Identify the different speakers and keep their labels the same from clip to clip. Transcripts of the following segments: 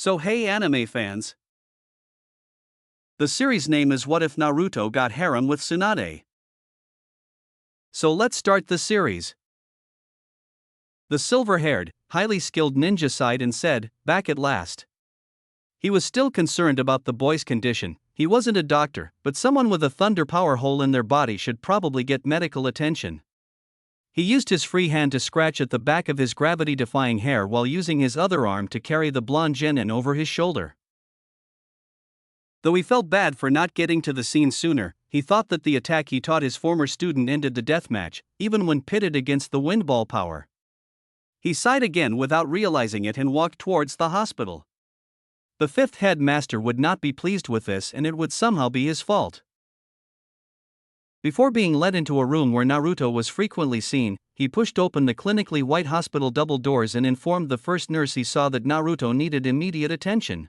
Speaker 1: So hey anime fans. The series name is What If Naruto Got Harem with Tsunade? So let's start the series. The silver-haired, highly skilled ninja sighed and said, back at last. He was still concerned about the boy's condition. He wasn't a doctor, but someone with a thunder power hole in their body should probably get medical attention. He used his free hand to scratch at the back of his gravity-defying hair while using his other arm to carry the blonde genin over his shoulder. Though he felt bad for not getting to the scene sooner, he thought that the attack he taught his former student ended the deathmatch, even when pitted against the windball power. He sighed again without realizing it and walked towards the hospital. The fifth headmaster would not be pleased with this, and it would somehow be his fault. Before being led into a room where Naruto was frequently seen, he pushed open the clinically white hospital double doors and informed the first nurse he saw that Naruto needed immediate attention.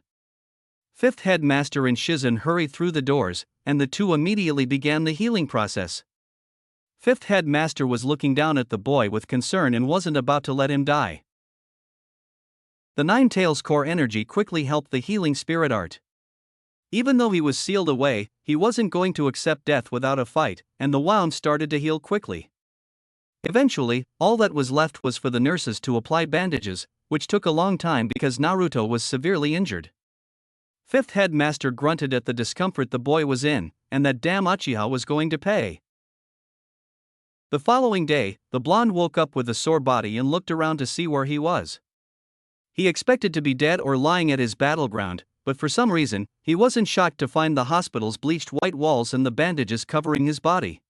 Speaker 1: Fifth headmaster and Shizen hurried through the doors, and the two immediately began the healing process. Fifth headmaster was looking down at the boy with concern and wasn't about to let him die. The Nine Tails core energy quickly helped the healing spirit art. Even though he was sealed away, he wasn't going to accept death without a fight, and the wound started to heal quickly. Eventually, all that was left was for the nurses to apply bandages, which took a long time because Naruto was severely injured. Fifth headmaster grunted at the discomfort the boy was in, and that damn Uchiha was going to pay. The following day, the blonde woke up with a sore body and looked around to see where he was. He expected to be dead or lying at his battleground, but for some reason, he wasn't shocked to find the hospital's bleached white walls and the bandages covering his body.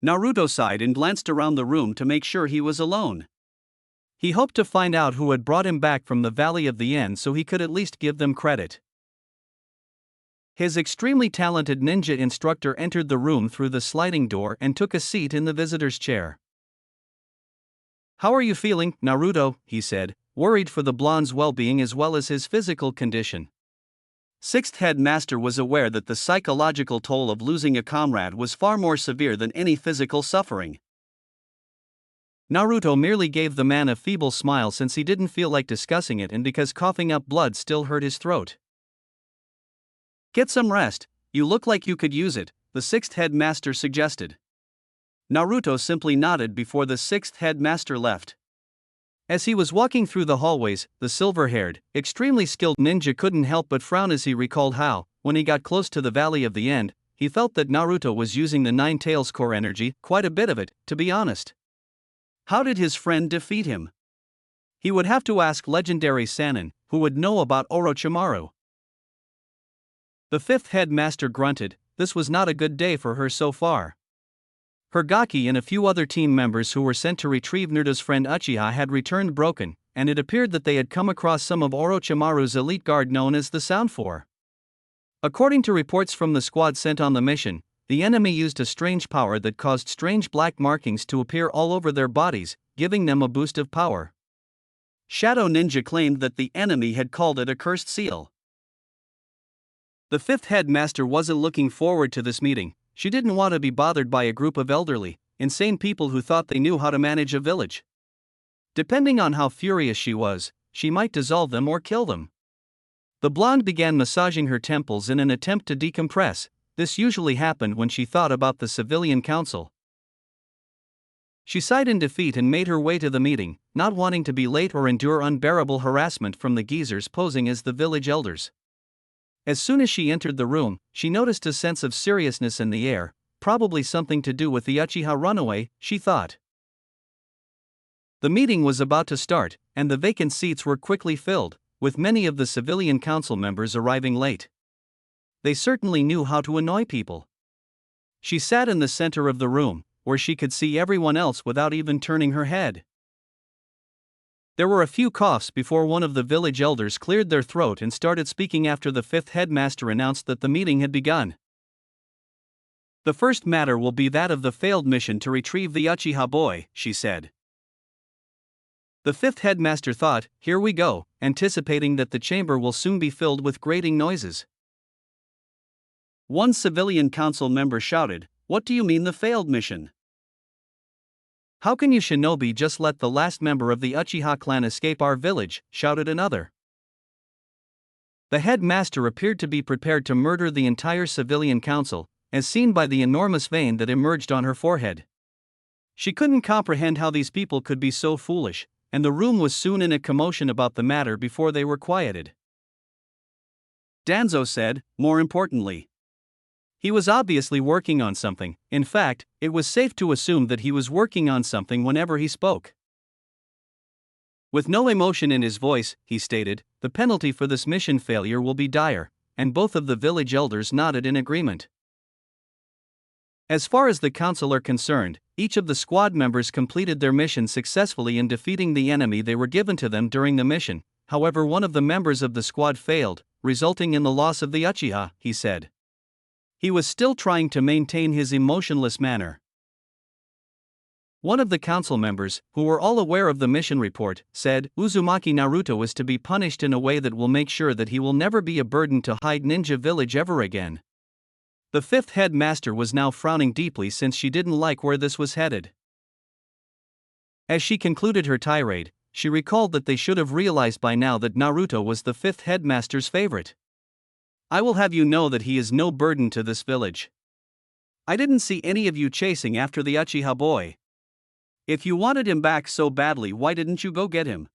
Speaker 1: Naruto sighed and glanced around the room to make sure he was alone. He hoped to find out who had brought him back from the Valley of the End so he could at least give them credit. His extremely talented ninja instructor entered the room through the sliding door and took a seat in the visitor's chair. "How are you feeling, Naruto?" he said, worried for the blonde's well-being as well as his physical condition. Sixth headmaster was aware that the psychological toll of losing a comrade was far more severe than any physical suffering. Naruto merely gave the man a feeble smile since he didn't feel like discussing it and because coughing up blood still hurt his throat. "Get some rest, you look like you could use it," the sixth headmaster suggested. Naruto simply nodded before the sixth headmaster left. As he was walking through the hallways, the silver-haired, extremely skilled ninja couldn't help but frown as he recalled how, when he got close to the Valley of the End, he felt that Naruto was using the Nine Tails core energy, quite a bit of it, to be honest. How did his friend defeat him? He would have to ask legendary Sannin, who would know about Orochimaru. The fifth headmaster grunted. This was not a good day for her so far. Her Gaki and a few other team members who were sent to retrieve Naruto's friend Uchiha had returned broken, and it appeared that they had come across some of Orochimaru's elite guard known as the Sound Four. According to reports from the squad sent on the mission, the enemy used a strange power that caused strange black markings to appear all over their bodies, giving them a boost of power. Shadow Ninja claimed that the enemy had called it a cursed seal. The fifth headmaster wasn't looking forward to this meeting. She didn't want to be bothered by a group of elderly, insane people who thought they knew how to manage a village. Depending on how furious she was, she might dissolve them or kill them. The blonde began massaging her temples in an attempt to decompress. This usually happened when she thought about the civilian council. She sighed in defeat and made her way to the meeting, not wanting to be late or endure unbearable harassment from the geezers posing as the village elders. As soon as she entered the room, she noticed a sense of seriousness in the air, probably something to do with the Uchiha runaway, she thought. The meeting was about to start, and the vacant seats were quickly filled, with many of the civilian council members arriving late. They certainly knew how to annoy people. She sat in the center of the room, where she could see everyone else without even turning her head. There were a few coughs before one of the village elders cleared their throat and started speaking after the fifth headmaster announced that the meeting had begun. "The first matter will be that of the failed mission to retrieve the Uchiha boy," she said. The fifth headmaster thought, here we go, anticipating that the chamber will soon be filled with grating noises. One civilian council member shouted, "What do you mean the failed mission? How can you shinobi just let the last member of the Uchiha clan escape our village?" shouted another. The headmaster appeared to be prepared to murder the entire civilian council, as seen by the enormous vein that emerged on her forehead. She couldn't comprehend how these people could be so foolish, and the room was soon in a commotion about the matter before they were quieted. Danzo said, more importantly. He was obviously working on something. In fact, it was safe to assume that he was working on something whenever he spoke. With no emotion in his voice, he stated, the penalty for this mission failure will be dire, and both of the village elders nodded in agreement. As far as the council are concerned, each of the squad members completed their mission successfully in defeating the enemy they were given to them during the mission. However, one of the members of the squad failed, resulting in the loss of the Uchiha, he said. He was still trying to maintain his emotionless manner. One of the council members, who were all aware of the mission report, said, Uzumaki Naruto is to be punished in a way that will make sure that he will never be a burden to Hyde Ninja Village ever again. The fifth headmaster was now frowning deeply since she didn't like where this was headed. As she concluded her tirade, she recalled that they should have realized by now that Naruto was the fifth headmaster's favorite. I will have you know that he is no burden to this village. I didn't see any of you chasing after the Uchiha boy. If you wanted him back so badly, why didn't you go get him?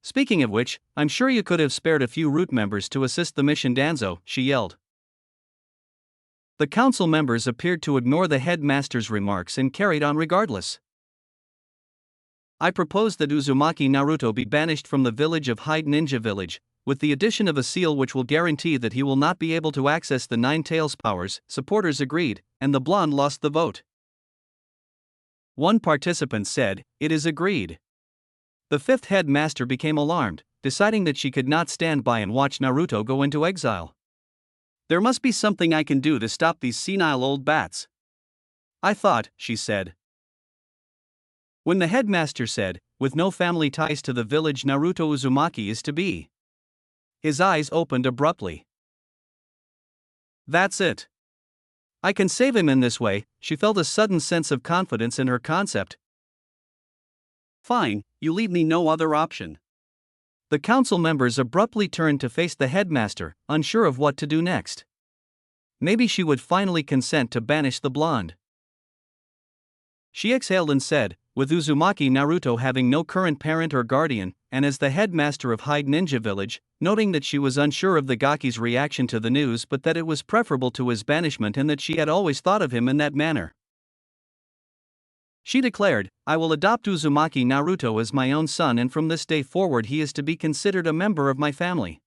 Speaker 1: Speaking of which, I'm sure you could have spared a few root members to assist the mission Danzo, she yelled. The council members appeared to ignore the headmaster's remarks and carried on regardless. I propose that Uzumaki Naruto be banished from the village of Hyde Ninja Village, with the addition of a seal which will guarantee that he will not be able to access the Nine Tails powers. Supporters agreed, and the blonde lost the vote. One participant said, it is agreed. The fifth headmaster became alarmed, deciding that she could not stand by and watch Naruto go into exile. There must be something I can do to stop these senile old bats. I thought, she said. When the headmaster said, with no family ties to the village Naruto Uzumaki is to be. His eyes opened abruptly. That's it. I can save him in this way. She felt a sudden sense of confidence in her concept. Fine, you leave me no other option. The council members abruptly turned to face the headmaster, unsure of what to do next. Maybe she would finally consent to banish the blonde. She exhaled and said, with Uzumaki Naruto having no current parent or guardian, and as the headmaster of Hyde Ninja Village, noting that she was unsure of the Gaki's reaction to the news but that it was preferable to his banishment and that she had always thought of him in that manner. She declared, I will adopt Uzumaki Naruto as my own son, and from this day forward he is to be considered a member of my family.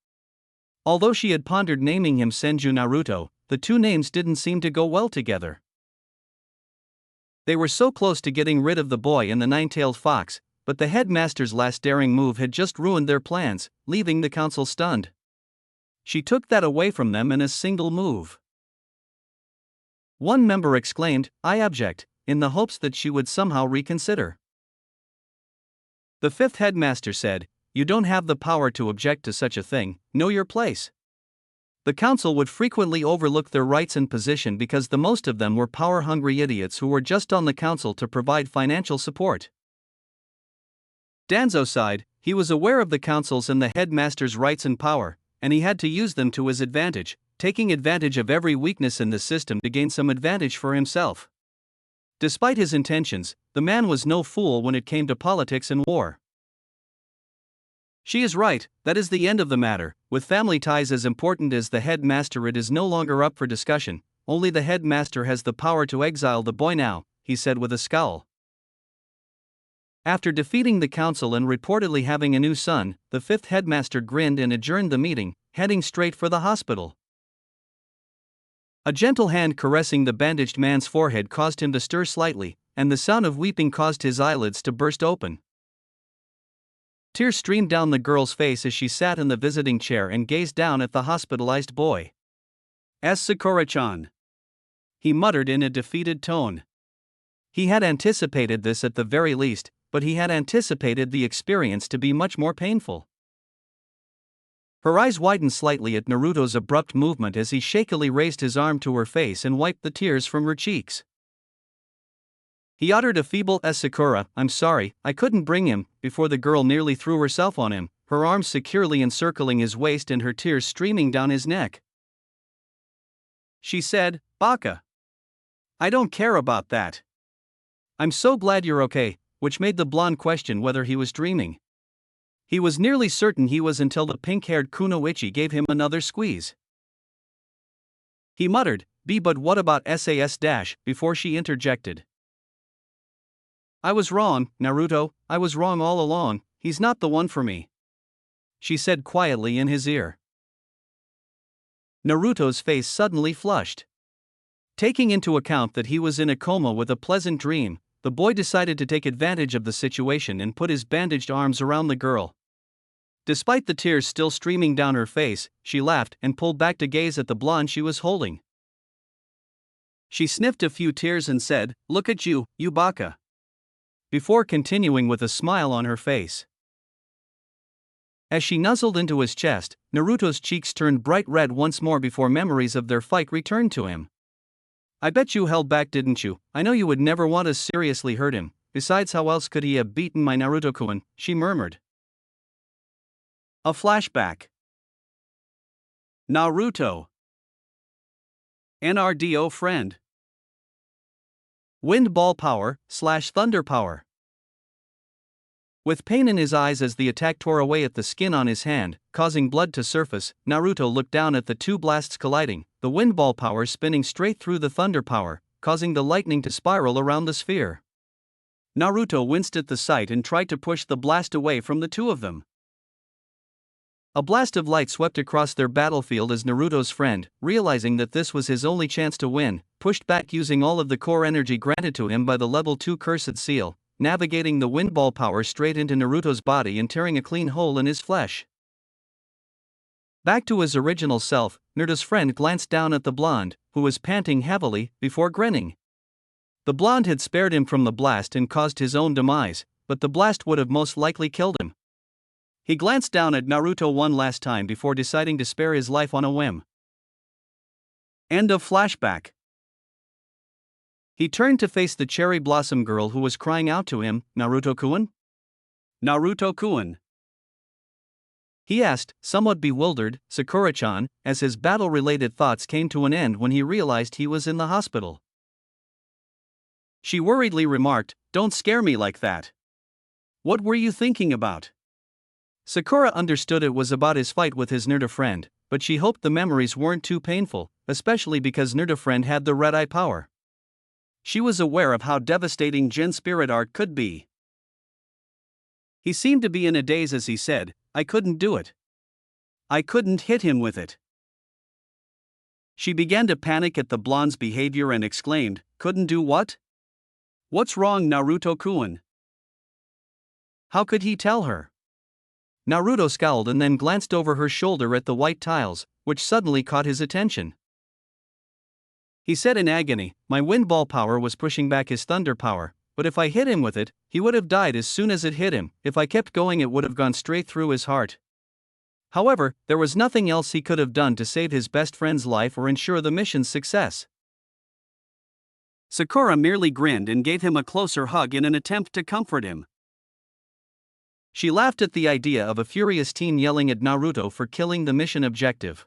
Speaker 1: Although she had pondered naming him Senju Naruto, the two names didn't seem to go well together. They were so close to getting rid of the boy and the nine-tailed fox, but the headmaster's last daring move had just ruined their plans, leaving the council stunned. She took that away from them in a single move. One member exclaimed, I object, in the hopes that she would somehow reconsider. The fifth headmaster said, you don't have the power to object to such a thing, know your place. The council would frequently overlook their rights and position because the most of them were power-hungry idiots who were just on the council to provide financial support. Danzo sighed. He was aware of the council's and the headmaster's rights and power, and he had to use them to his advantage, taking advantage of every weakness in the system to gain some advantage for himself. Despite his intentions, the man was no fool when it came to politics and war. She is right, that is the end of the matter. With family ties as important as the headmaster, it is no longer up for discussion. Only the headmaster has the power to exile the boy now, he said with a scowl. After defeating the council and reportedly having a new son, the fifth headmaster grinned and adjourned the meeting, heading straight for the hospital. A gentle hand caressing the bandaged man's forehead caused him to stir slightly, and the sound of weeping caused his eyelids to burst open. Tears streamed down the girl's face as she sat in the visiting chair and gazed down at the hospitalized boy. As Sakura-chan, he muttered in a defeated tone. He had anticipated this at the very least, but he had anticipated the experience to be much more painful. Her eyes widened slightly at Naruto's abrupt movement as he shakily raised his arm to her face and wiped the tears from her cheeks. He uttered a feeble Sakura, I'm sorry, I couldn't bring him, before the girl nearly threw herself on him, her arms securely encircling his waist and her tears streaming down his neck. She said, "Baka. I don't care about that. I'm so glad you're okay," which made the blonde question whether he was dreaming. He was nearly certain he was until the pink-haired Kunoichi gave him another squeeze. He muttered, but what about SAS-? Before she interjected. "I was wrong, Naruto, I was wrong all along, he's not the one for me," she said quietly in his ear. Naruto's face suddenly flushed. Taking into account that he was in a coma with a pleasant dream, the boy decided to take advantage of the situation and put his bandaged arms around the girl. Despite the tears still streaming down her face, she laughed and pulled back to gaze at the blonde she was holding. She sniffed a few tears and said, "Look at you, you baka," before continuing with a smile on her face. As she nuzzled into his chest, Naruto's cheeks turned bright red once more before memories of their fight returned to him. "I bet you held back, didn't you? I know you would never want to seriously hurt him, besides how else could he have beaten my Naruto-kun," she murmured. A flashback. Naruto. NRDO friend. Wind ball power / thunder power. With pain in his eyes as the attack tore away at the skin on his hand, causing blood to surface, Naruto looked down at the two blasts colliding, the wind ball power spinning straight through the thunder power, causing the lightning to spiral around the sphere. Naruto winced at the sight and tried to push the blast away from the two of them. A blast of light swept across their battlefield as Naruto's friend, realizing that this was his only chance to win, pushed back using all of the core energy granted to him by the level 2 cursed seal, navigating the wind ball power straight into Naruto's body and tearing a clean hole in his flesh. Back to his original self, Naruto's friend glanced down at the blonde, who was panting heavily, before grinning. The blonde had spared him from the blast and caused his own demise, but the blast would have most likely killed him. He glanced down at Naruto one last time before deciding to spare his life on a whim. End of flashback. He turned to face the cherry blossom girl who was crying out to him, "Naruto-kun? Naruto-kun?" He asked, somewhat bewildered, "Sakura-chan," as his battle-related thoughts came to an end when he realized he was in the hospital. She worriedly remarked, "Don't scare me like that. What were you thinking about?" Sakura understood it was about his fight with his Naruto friend, but she hoped the memories weren't too painful, especially because Naruto friend had the red eye power. She was aware of how devastating Jin spirit art could be. He seemed to be in a daze as he said, "I couldn't do it. I couldn't hit him with it." She began to panic at the blonde's behavior and exclaimed, "Couldn't do what? What's wrong, Naruto-kun?" How could he tell her? Naruto scowled and then glanced over her shoulder at the white tiles, which suddenly caught his attention. He said in agony, "My wind ball power was pushing back his thunder power, but if I hit him with it, he would have died as soon as it hit him. If I kept going, it would have gone straight through his heart." However, there was nothing else he could have done to save his best friend's life or ensure the mission's success. Sakura merely grinned and gave him a closer hug in an attempt to comfort him. She laughed at the idea of a furious teen yelling at Naruto for killing the mission objective.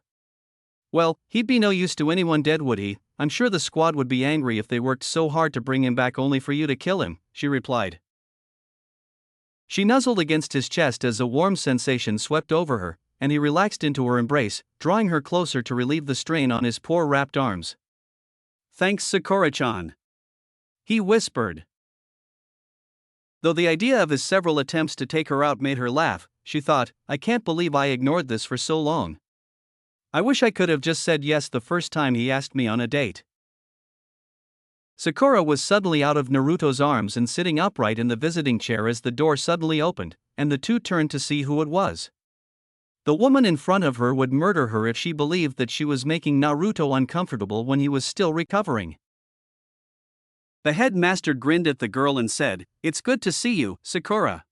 Speaker 1: "Well, he'd be no use to anyone dead, would he? I'm sure the squad would be angry if they worked so hard to bring him back only for you to kill him," she replied. She nuzzled against his chest as a warm sensation swept over her, and he relaxed into her embrace, drawing her closer to relieve the strain on his poor wrapped arms. "Thanks, Sakura-chan," he whispered. Though the idea of his several attempts to take her out made her laugh, she thought, "I can't believe I ignored this for so long. I wish I could have just said yes the first time he asked me on a date." Sakura was suddenly out of Naruto's arms and sitting upright in the visiting chair as the door suddenly opened, and the two turned to see who it was. The woman in front of her would murder her if she believed that she was making Naruto uncomfortable when he was still recovering. The headmaster grinned at the girl and said, "It's good to see you, Sakura.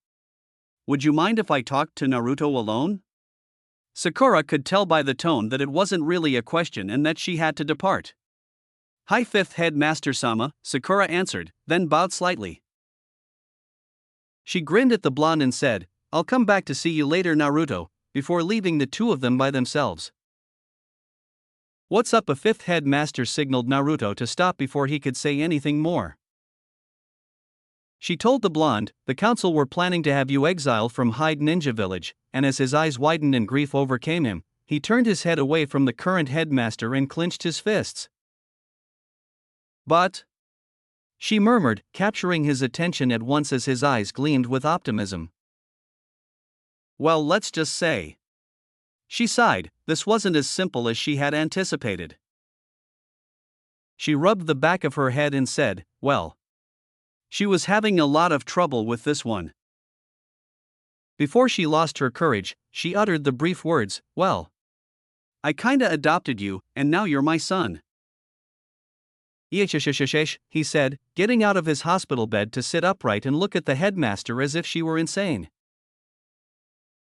Speaker 1: Would you mind if I talked to Naruto alone?" Sakura could tell by the tone that it wasn't really a question and that she had to depart. "Hi, fifth headmaster-sama," Sakura answered, then bowed slightly. She grinned at the blonde and said, I'll come back to see you later, Naruto, before leaving the two of them by themselves. What's up? A fifth headmaster signaled Naruto to stop before he could say anything more. She told the blonde, the council were planning to have you exiled from Hyde Ninja Village, and as his eyes widened and grief overcame him, he turned his head away from the current headmaster and clenched his fists. But, she murmured, capturing his attention at once as his eyes gleamed with optimism. Well, let's just say. She sighed, this wasn't as simple as she had anticipated. She rubbed the back of her head and said, well. She was having a lot of trouble with this one. Before she lost her courage, she uttered the brief words, well. I kinda adopted you, and now you're my son. Yeshishishishsh, he said, getting out of his hospital bed to sit upright and look at the headmaster as if she were insane.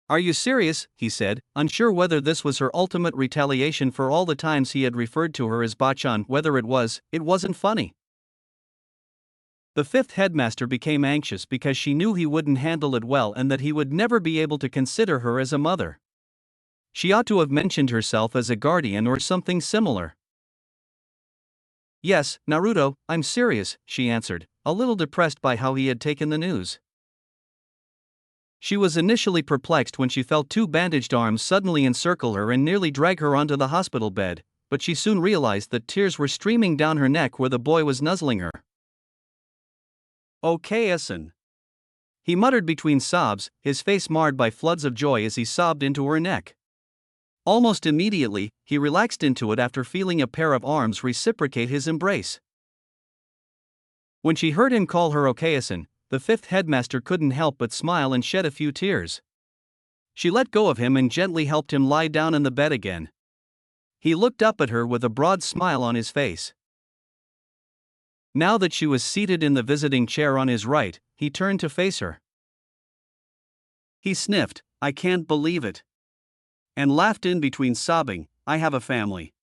Speaker 1: Are you serious? He said, unsure whether this was her ultimate retaliation for all the times he had referred to her as Bachan. Whether it wasn't funny. The fifth headmaster became anxious because she knew he wouldn't handle it well and that he would never be able to consider her as a mother. She ought to have mentioned herself as a guardian or something similar. Yes, Naruto, I'm serious, she answered, a little depressed by how he had taken the news. She was initially perplexed when she felt two bandaged arms suddenly encircle her and nearly drag her onto the hospital bed, but she soon realized that tears were streaming down her neck where the boy was nuzzling her. Okay-san. He muttered between sobs, his face marred by floods of joy as he sobbed into her neck. Almost immediately, he relaxed into it after feeling a pair of arms reciprocate his embrace. When she heard him call her Okay-san, the fifth headmaster couldn't help but smile and shed a few tears. She let go of him and gently helped him lie down in the bed again. He looked up at her with a broad smile on his face. Now that she was seated in the visiting chair on his right, he turned to face her. He sniffed, I can't believe it. And laughed in between sobbing, I have a family.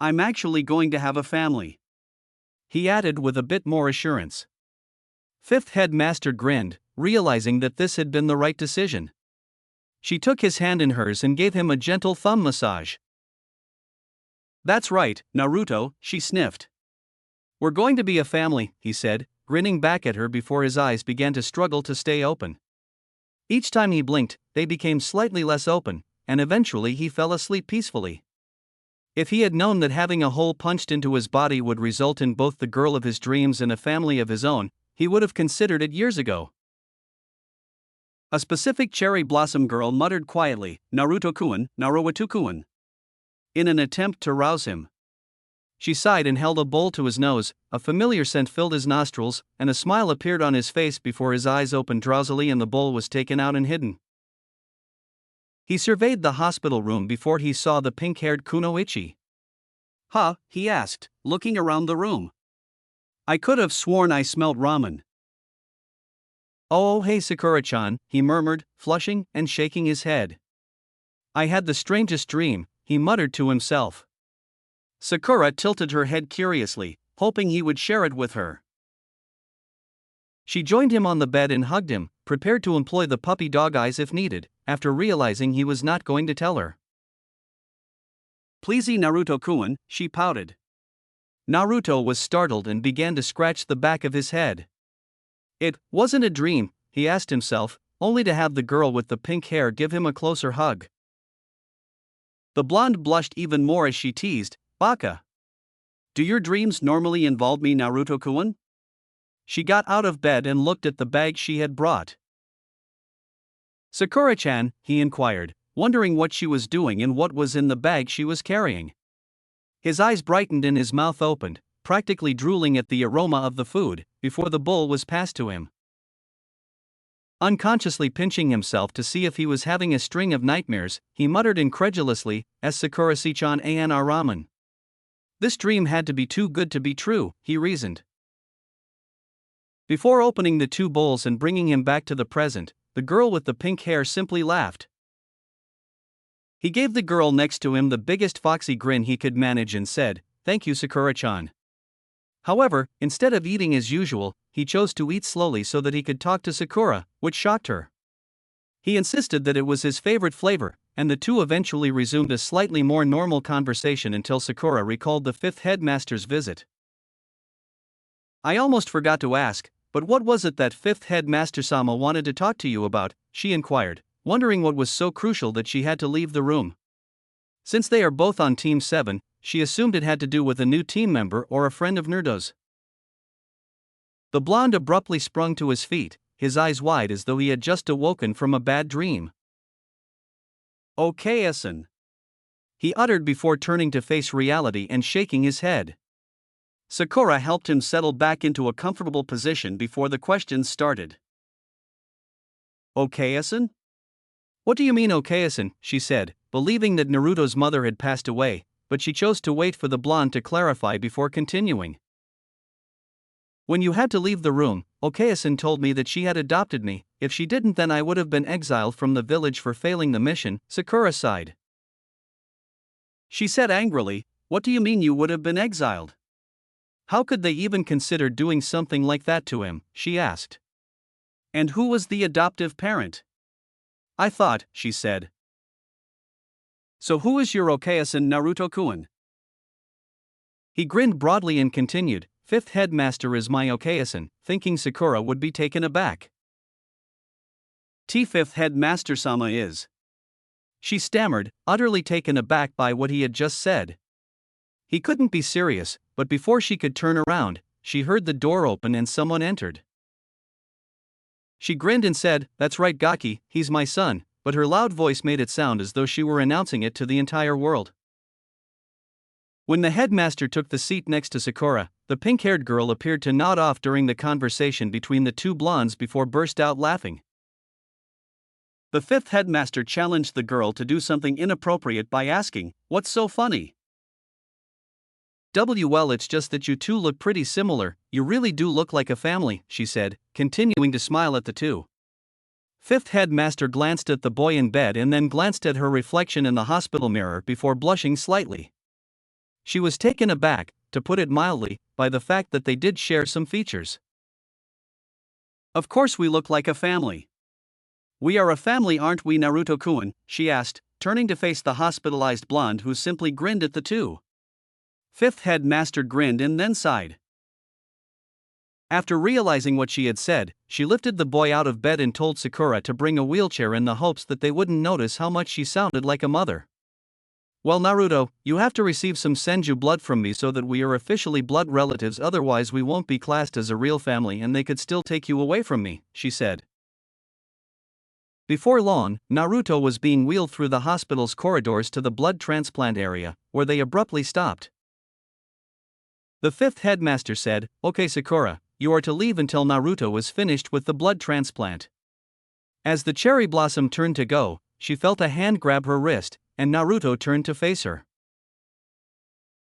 Speaker 1: I'm actually going to have a family. He added with a bit more assurance. Fifth headmaster grinned, realizing that this had been the right decision. She took his hand in hers and gave him a gentle thumb massage. That's right, Naruto, she sniffed. We're going to be a family, he said, grinning back at her before his eyes began to struggle to stay open. Each time he blinked, they became slightly less open, and eventually he fell asleep peacefully. If he had known that having a hole punched into his body would result in both the girl of his dreams and a family of his own, he would have considered it years ago. A specific cherry blossom girl muttered quietly, Naruto-kun, Naruto-kun, in an attempt to rouse him. She sighed and held a bowl to his nose, a familiar scent filled his nostrils, and a smile appeared on his face before his eyes opened drowsily and the bowl was taken out and hidden. He surveyed the hospital room before he saw the pink-haired Kunoichi. Huh, he asked, looking around the room. I could have sworn I smelled ramen. Oh, hey Sakura-chan, he murmured, flushing and shaking his head. I had the strangest dream, he muttered to himself. Sakura tilted her head curiously, hoping he would share it with her. She joined him on the bed and hugged him, prepared to employ the puppy dog eyes if needed, after realizing he was not going to tell her. Pleasey Naruto-kun, she pouted. Naruto was startled and began to scratch the back of his head. It wasn't a dream, he asked himself, only to have the girl with the pink hair give him a closer hug. The blonde blushed even more as she teased, Baka. Do your dreams normally involve me, Naruto-kun? She got out of bed and looked at the bag she had brought. Sakura-chan, he inquired, wondering what she was doing and what was in the bag she was carrying. His eyes brightened and his mouth opened, practically drooling at the aroma of the food, before the bowl was passed to him. Unconsciously pinching himself to see if he was having a string of nightmares, he muttered incredulously, as Sakura-chan an ramen. This dream had to be too good to be true, he reasoned. Before opening the two bowls and bringing him back to the present, the girl with the pink hair simply laughed. He gave the girl next to him the biggest foxy grin he could manage and said, Thank you, Sakura-chan. However, instead of eating as usual, he chose to eat slowly so that he could talk to Sakura, which shocked her. He insisted that it was his favorite flavor, and the two eventually resumed a slightly more normal conversation until Sakura recalled the fifth headmaster's visit. "I almost forgot to ask, but what was it that fifth headmaster-sama wanted to talk to you about?" she inquired, wondering what was so crucial that she had to leave the room. Since they are both on Team 7, she assumed it had to do with a new team member or a friend of Naruto's. The blonde abruptly sprung to his feet, his eyes wide as though he had just awoken from a bad dream. "Okay-san," he uttered before turning to face reality and shaking his head. Sakura helped him settle back into a comfortable position before the questions started. "Okay-san? What do you mean okay-san?" she said, believing that Naruto's mother had passed away, but she chose to wait for the blonde to clarify before continuing. "When you had to leave the room, okay-san told me that she had adopted me. If she didn't, then I would have been exiled from the village for failing the mission," Sakura sighed. She said angrily, "What do you mean you would have been exiled? How could they even consider doing something like that to him?" she asked. "And who was the adoptive parent?" "I thought," she said. "So who is your okay-san, Naruto-kun?" He grinned broadly and continued, "Fifth headmaster is my okay-san," thinking Sakura would be taken aback. "Fifth headmaster-sama is." She stammered, utterly taken aback by what he had just said. He couldn't be serious, but before she could turn around, she heard the door open and someone entered. She grinned and said, "That's right, Gaki, he's my son," but her loud voice made it sound as though she were announcing it to the entire world. When the headmaster took the seat next to Sakura, the pink-haired girl appeared to nod off during the conversation between the two blondes before burst out laughing. The fifth headmaster challenged the girl to do something inappropriate by asking, "What's so funny?" "Well, it's just that you two look pretty similar, you really do look like a family," she said, continuing to smile at the two. Fifth headmaster glanced at the boy in bed and then glanced at her reflection in the hospital mirror before blushing slightly. She was taken aback, to put it mildly, by the fact that they did share some features. "Of course we look like a family. We are a family, aren't we, Naruto-kun?" she asked, turning to face the hospitalized blonde who simply grinned at the two. Fifth headmaster grinned and then sighed. After realizing what she had said, she lifted the boy out of bed and told Sakura to bring a wheelchair in the hopes that they wouldn't notice how much she sounded like a mother. "Well, Naruto, you have to receive some Senju blood from me so that we are officially blood relatives, otherwise we won't be classed as a real family and they could still take you away from me," she said. Before long, Naruto was being wheeled through the hospital's corridors to the blood transplant area, where they abruptly stopped. The fifth headmaster said, "Okay, Sakura, you are to leave until Naruto is finished with the blood transplant." As the cherry blossom turned to go, she felt a hand grab her wrist, and Naruto turned to face her.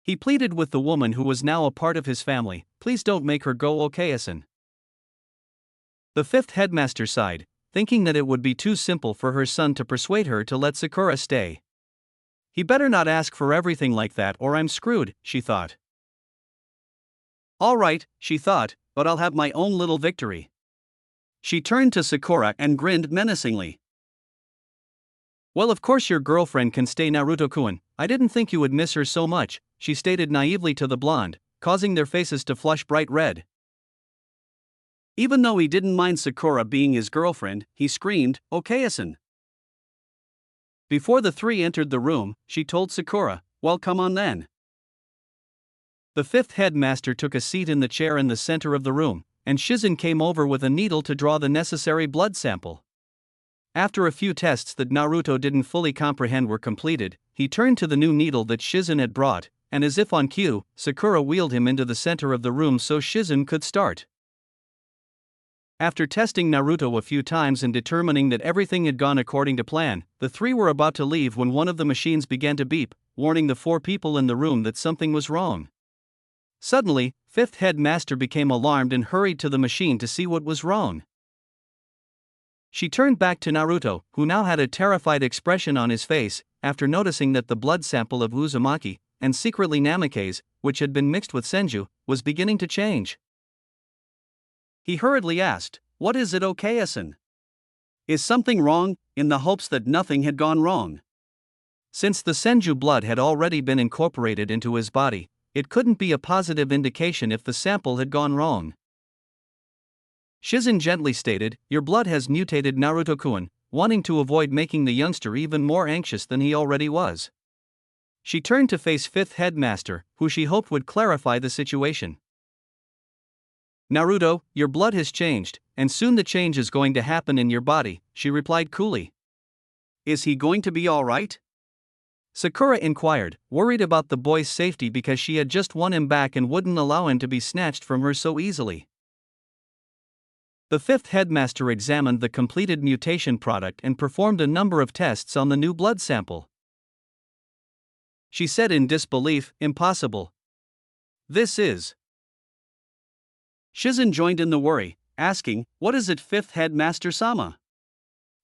Speaker 1: He pleaded with the woman who was now a part of his family, "Please don't make her go, okay-san." The fifth headmaster sighed, thinking that it would be too simple for her son to persuade her to let Sakura stay. He better not ask for everything like that or I'm screwed, she thought. All right, she thought, but I'll have my own little victory. She turned to Sakura and grinned menacingly. Well, of course your girlfriend can stay, Naruto-kun. I didn't think you would miss her so much, she stated naively to the blonde, causing their faces to flush bright red. Even though he didn't mind Sakura being his girlfriend, he screamed, "Okay-san." Before the three entered the room, she told Sakura, "Well, come on then." The fifth headmaster took a seat in the chair in the center of the room, and Shizen came over with a needle to draw the necessary blood sample. After a few tests that Naruto didn't fully comprehend were completed, he turned to the new needle that Shizen had brought, and as if on cue, Sakura wheeled him into the center of the room so Shizen could start. After testing Naruto a few times and determining that everything had gone according to plan, the three were about to leave when one of the machines began to beep, warning the four people in the room that something was wrong. Suddenly, fifth headmaster became alarmed and hurried to the machine to see what was wrong. She turned back to Naruto, who now had a terrified expression on his face, after noticing that the blood sample of Uzumaki, and secretly Namikaze, which had been mixed with Senju, was beginning to change. He hurriedly asked, "What is it, Okayasan? Is something wrong?" in the hopes that nothing had gone wrong. Since the Senju blood had already been incorporated into his body, it couldn't be a positive indication if the sample had gone wrong. Shizen gently stated, "Your blood has mutated, Naruto-kun," wanting to avoid making the youngster even more anxious than he already was. She turned to face fifth headmaster, who she hoped would clarify the situation. "Naruto, your blood has changed, and soon the change is going to happen in your body," she replied coolly. "Is he going to be alright?" Sakura inquired, worried about the boy's safety because she had just won him back and wouldn't allow him to be snatched from her so easily. The fifth headmaster examined the completed mutation product and performed a number of tests on the new blood sample. She said in disbelief, "Impossible. This is..." Shizen joined in the worry, asking, "What is it, fifth headmaster-sama?"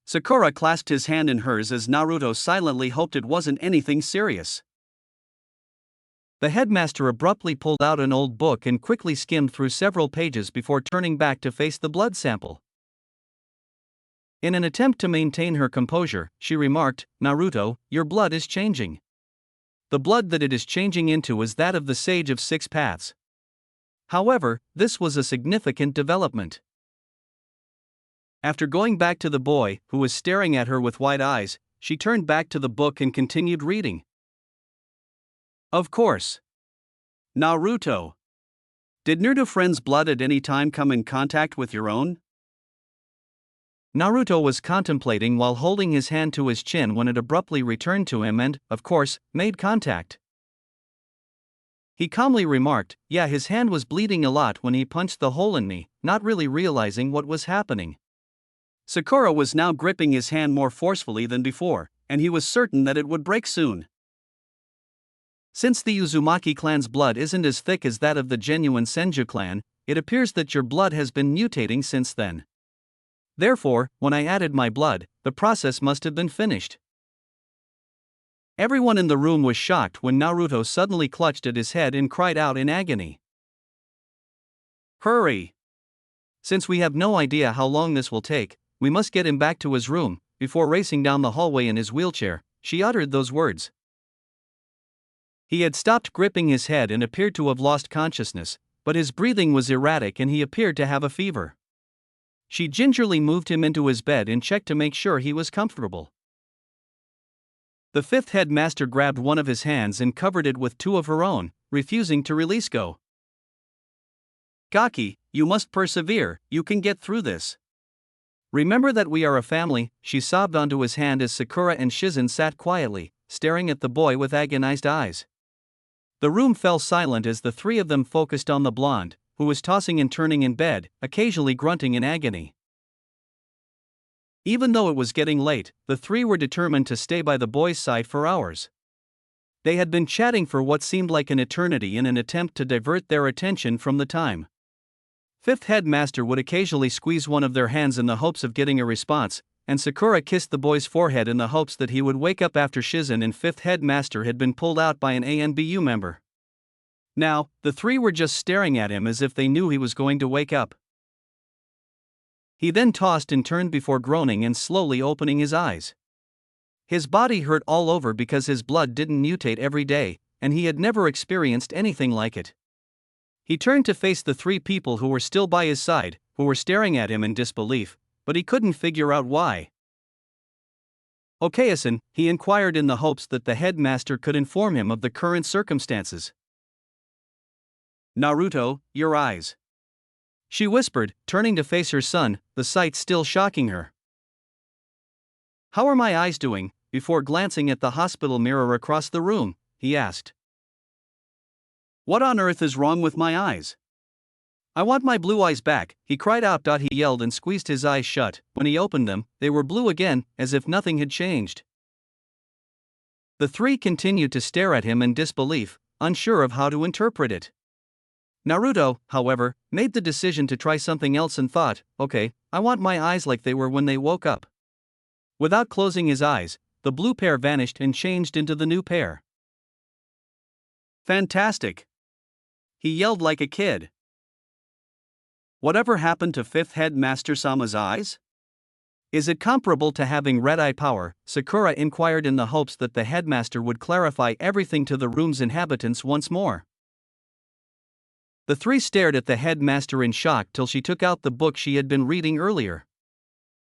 Speaker 1: Sakura clasped his hand in hers as Naruto silently hoped it wasn't anything serious. The headmaster abruptly pulled out an old book and quickly skimmed through several pages before turning back to face the blood sample. In an attempt to maintain her composure, she remarked, "Naruto, your blood is changing. The blood that it is changing into is that of the Sage of Six Paths." However, this was a significant development. After going back to the boy, who was staring at her with wide eyes, she turned back to the book and continued reading. "Of course. Naruto. Did Naruto friend's blood at any time come in contact with your own?" Naruto was contemplating while holding his hand to his chin when it abruptly returned to him and, of course, made contact. He calmly remarked, "Yeah, his hand was bleeding a lot when he punched the hole in me," not really realizing what was happening. Sakura was now gripping his hand more forcefully than before, and he was certain that it would break soon. Since the Uzumaki clan's blood isn't as thick as that of the genuine Senju clan, it appears that your blood has been mutating since then. Therefore, when I added my blood, the process must have been finished." Everyone in the room was shocked when Naruto suddenly clutched at his head and cried out in agony. "Hurry! Since we have no idea how long this will take, we must get him back to his room." Before racing down the hallway in his wheelchair, she uttered those words. He had stopped gripping his head and appeared to have lost consciousness, but his breathing was erratic and he appeared to have a fever. She gingerly moved him into his bed and checked to make sure he was comfortable. The fifth headmaster grabbed one of his hands and covered it with two of her own, refusing to release go. "Gaki, you must persevere, you can get through this. Remember that we are a family," she sobbed onto his hand as Sakura and Shizen sat quietly, staring at the boy with agonized eyes. The room fell silent as the three of them focused on the blonde, who was tossing and turning in bed, occasionally grunting in agony. Even though it was getting late, the three were determined to stay by the boy's side for hours. They had been chatting for what seemed like an eternity in an attempt to divert their attention from the time. Fifth headmaster would occasionally squeeze one of their hands in the hopes of getting a response, and Sakura kissed the boy's forehead in the hopes that he would wake up after Shizen and fifth headmaster had been pulled out by an ANBU member. Now, the three were just staring at him as if they knew he was going to wake up. He then tossed and turned before groaning and slowly opening his eyes. His body hurt all over because his blood didn't mutate every day, and he had never experienced anything like it. He turned to face the three people who were still by his side, who were staring at him in disbelief, but he couldn't figure out why. "Okayasan," he inquired in the hopes that the headmaster could inform him of the current circumstances. "Naruto, your eyes," she whispered, turning to face her son, the sight still shocking her. "How are my eyes doing?" Before glancing at the hospital mirror across the room, he asked. "What on earth is wrong with my eyes? I want my blue eyes back," he cried out. He yelled and squeezed his eyes shut. When he opened them, they were blue again, as if nothing had changed. The three continued to stare at him in disbelief, unsure of how to interpret it. Naruto, however, made the decision to try something else and thought, "Okay, I want my eyes like they were when they woke up." Without closing his eyes, the blue pair vanished and changed into the new pair. "Fantastic!" he yelled like a kid. Whatever happened to fifth headmaster Sama's eyes? Is it comparable to having red eye power? Sakura inquired in the hopes that the headmaster would clarify everything to the room's inhabitants once more. The three stared at the headmaster in shock till she took out the book she had been reading earlier.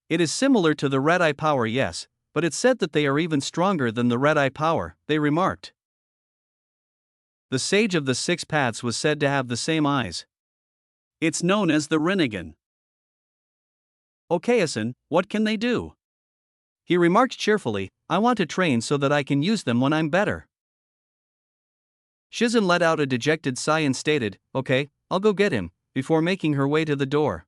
Speaker 1: It is similar to the red eye power, yes, but it's said that they are even stronger than the red eye power, they remarked. The sage of the six paths was said to have the same eyes. It's known as the Rinnegan. Okayasan, what can they do? He remarked cheerfully, I want to train so that I can use them when I'm better. Shizen let out a dejected sigh and stated, okay, I'll go get him, before making her way to the door.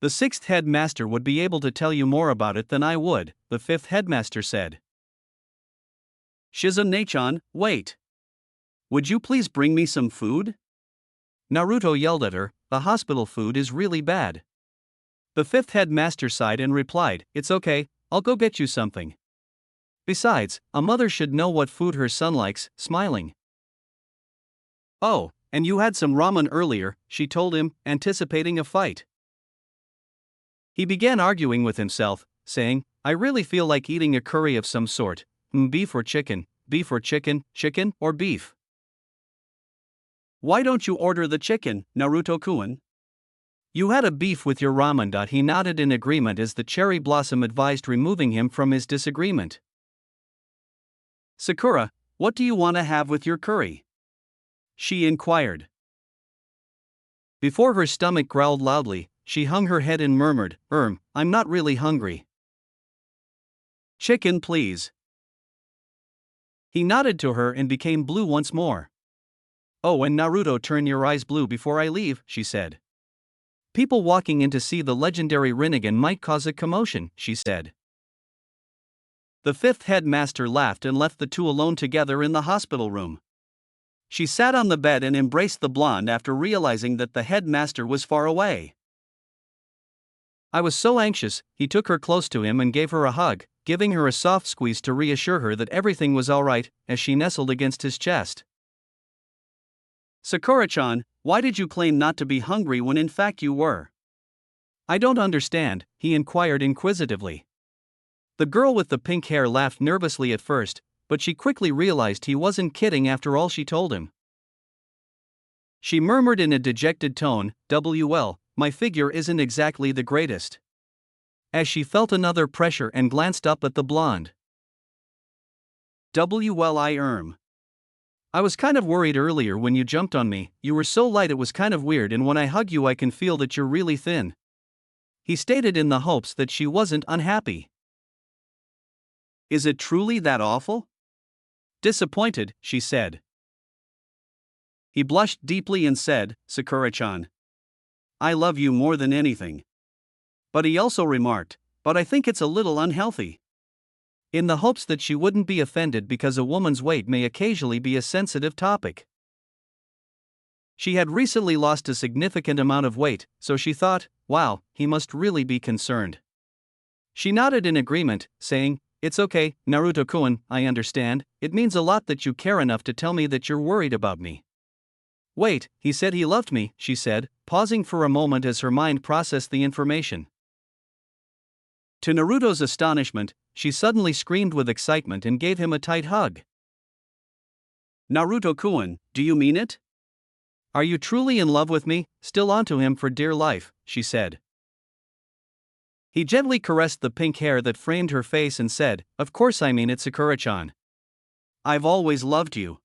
Speaker 1: The sixth headmaster would be able to tell you more about it than I would, the fifth headmaster said. Shizen-chan, wait. Would you please bring me some food? Naruto yelled at her, the hospital food is really bad. The fifth headmaster sighed and replied, it's okay, I'll go get you something. Besides, a mother should know what food her son likes, smiling. Oh, and you had some ramen earlier, she told him, anticipating a fight. He began arguing with himself, saying, I really feel like eating a curry of some sort. Beef or chicken, chicken or beef. Why don't you order the chicken, Naruto-kun? You had a beef with your ramen. He nodded in agreement as the cherry blossom advised removing him from his disagreement. Sakura, what do you want to have with your curry? She inquired. Before her stomach growled loudly, she hung her head and murmured, I'm not really hungry. Chicken, please. He nodded to her and became blue once more. Oh, and Naruto, turn your eyes blue before I leave, she said. People walking in to see the legendary Rinnegan might cause a commotion, she said. The fifth headmaster laughed and left the two alone together in the hospital room. She sat on the bed and embraced the blonde after realizing that the headmaster was far away. I was so anxious, he took her close to him and gave her a hug, giving her a soft squeeze to reassure her that everything was all right, as she nestled against his chest. Sakura-chan, why did you claim not to be hungry when in fact you were? I don't understand, he inquired inquisitively. The girl with the pink hair laughed nervously at first, but she quickly realized he wasn't kidding after all she told him. She murmured in a dejected tone, well, my figure isn't exactly the greatest. As she felt another pressure and glanced up at the blonde. Well, I was kind of worried earlier when you jumped on me, you were so light it was kind of weird, and when I hug you I can feel that you're really thin. He stated in the hopes that she wasn't unhappy. Is it truly that awful? Disappointed, she said. He blushed deeply and said, Sakura-chan, I love you more than anything. But he also remarked, but I think it's a little unhealthy. In the hopes that she wouldn't be offended because a woman's weight may occasionally be a sensitive topic. She had recently lost a significant amount of weight, so she thought, wow, he must really be concerned. She nodded in agreement, saying, it's okay, Naruto-kun, I understand, it means a lot that you care enough to tell me that you're worried about me. Wait, he said he loved me, she said, pausing for a moment as her mind processed the information. To Naruto's astonishment, she suddenly screamed with excitement and gave him a tight hug. Naruto-kun, do you mean it? Are you truly in love with me? Still onto him for dear life, she said. He gently caressed the pink hair that framed her face and said, of course I mean it, Sakura-chan. I've always loved you.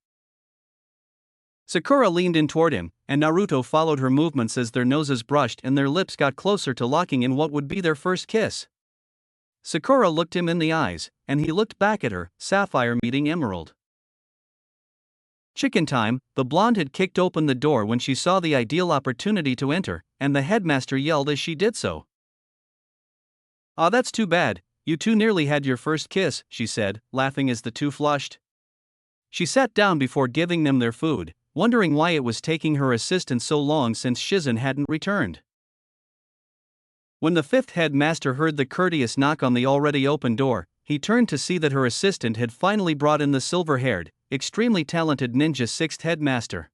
Speaker 1: Sakura leaned in toward him, and Naruto followed her movements as their noses brushed and their lips got closer to locking in what would be their first kiss. Sakura looked him in the eyes, and he looked back at her, sapphire meeting emerald. Chicken time, the blonde had kicked open the door when she saw the ideal opportunity to enter, and the headmaster yelled as she did so. Ah, that's too bad, you two nearly had your first kiss, she said, laughing as the two flushed. She sat down before giving them their food, wondering why it was taking her assistant so long since Shizen hadn't returned. When the fifth headmaster heard the courteous knock on the already open door, he turned to see that her assistant had finally brought in the silver-haired, extremely talented ninja sixth headmaster.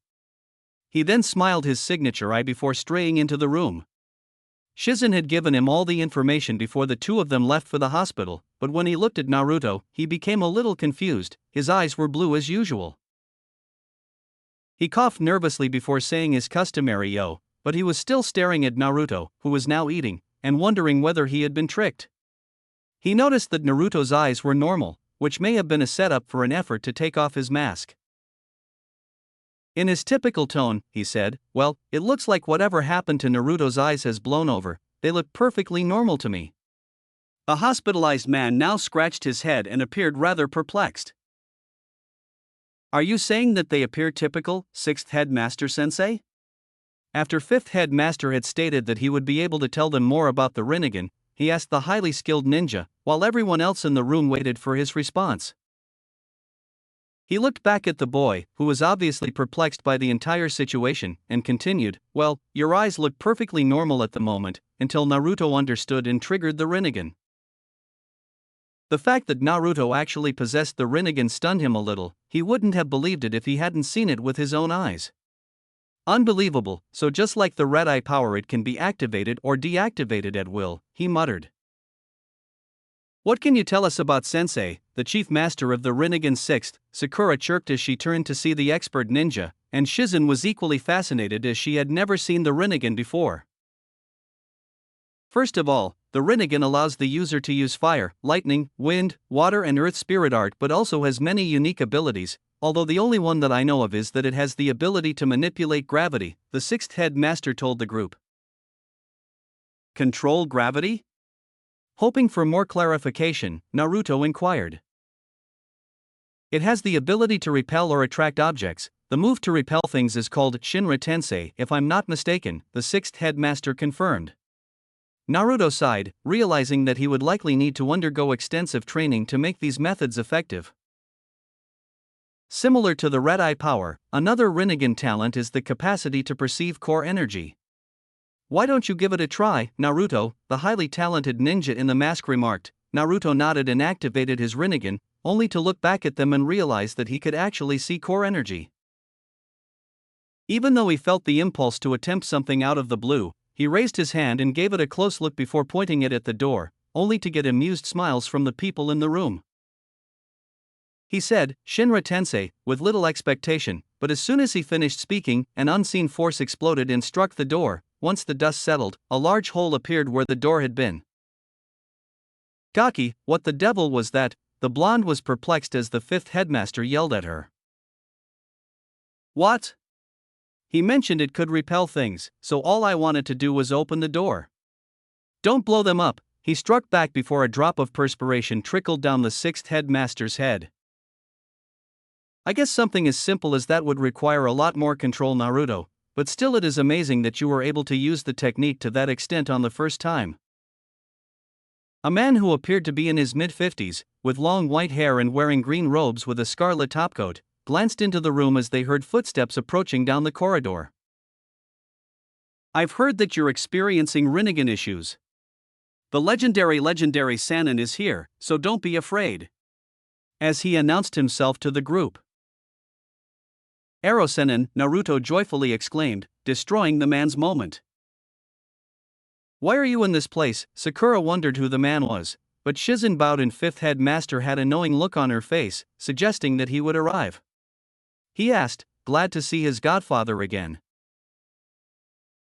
Speaker 1: He then smiled his signature eye before straying into the room. Shizen had given him all the information before the two of them left for the hospital, but when he looked at Naruto, he became a little confused. His eyes were blue as usual. He coughed nervously before saying his customary yo, but he was still staring at Naruto, who was now eating, and wondering whether he had been tricked. He noticed that Naruto's eyes were normal, which may have been a setup for an effort to take off his mask. In his typical tone, he said, "Well, it looks like whatever happened to Naruto's eyes has blown over. They look perfectly normal to me." The hospitalized man now scratched his head and appeared rather perplexed. "Are you saying that they appear typical, 6th Headmaster Sensei?" After 5th Headmaster had stated that he would be able to tell them more about the Rinnegan, he asked the highly skilled ninja, while everyone else in the room waited for his response. He looked back at the boy, who was obviously perplexed by the entire situation, and continued, "Well, your eyes look perfectly normal at the moment, until Naruto understood and triggered the Rinnegan." The fact that Naruto actually possessed the Rinnegan stunned him a little. He wouldn't have believed it if he hadn't seen it with his own eyes. Unbelievable, so just like the red eye power, it can be activated or deactivated at will, he muttered. "What can you tell us about Sensei, the chief master of the Rinnegan 6th, Sakura chirped as she turned to see the expert ninja, and Shizen was equally fascinated as she had never seen the Rinnegan before. First of all, the Rinnegan allows the user to use fire, lightning, wind, water and earth spirit art, but also has many unique abilities, although the only one that I know of is that it has the ability to manipulate gravity, the 6th headmaster told the group. Control gravity? Hoping for more clarification, Naruto inquired. It has the ability to repel or attract objects. The move to repel things is called Shinra Tensei, if I'm not mistaken, the 6th headmaster confirmed. Naruto sighed, realizing that he would likely need to undergo extensive training to make these methods effective. Similar to the red eye power, another Rinnegan talent is the capacity to perceive core energy. Why don't you give it a try, Naruto? The highly talented ninja in the mask remarked. Naruto nodded and activated his Rinnegan, only to look back at them and realize that he could actually see core energy. Even though he felt the impulse to attempt something out of the blue, he raised his hand and gave it a close look before pointing it at the door, only to get amused smiles from the people in the room. He said, "Shinra Tensei," with little expectation, but as soon as he finished speaking, an unseen force exploded and struck the door. Once the dust settled, a large hole appeared where the door had been. "Gaki, what the devil was that?" The blonde was perplexed as the 5th headmaster yelled at her. "What? He mentioned it could repel things, so all I wanted to do was open the door." "Don't blow them up," he struck back before a drop of perspiration trickled down the 6th headmaster's head. "I guess something as simple as that would require a lot more control, Naruto, but still it is amazing that you were able to use the technique to that extent on the first time." A man who appeared to be in his mid-50s, with long white hair and wearing green robes with a scarlet topcoat, glanced into the room as they heard footsteps approaching down the corridor. "I've heard that you're experiencing Rinnegan issues. The legendary Sannin is here, so don't be afraid," as he announced himself to the group. "Sennin," Naruto joyfully exclaimed, destroying the man's moment. "Why are you in this place?" Sakura wondered who the man was, but Shizen bowed and 5th headmaster had a knowing look on her face, suggesting that he would arrive. He asked, glad to see his godfather again.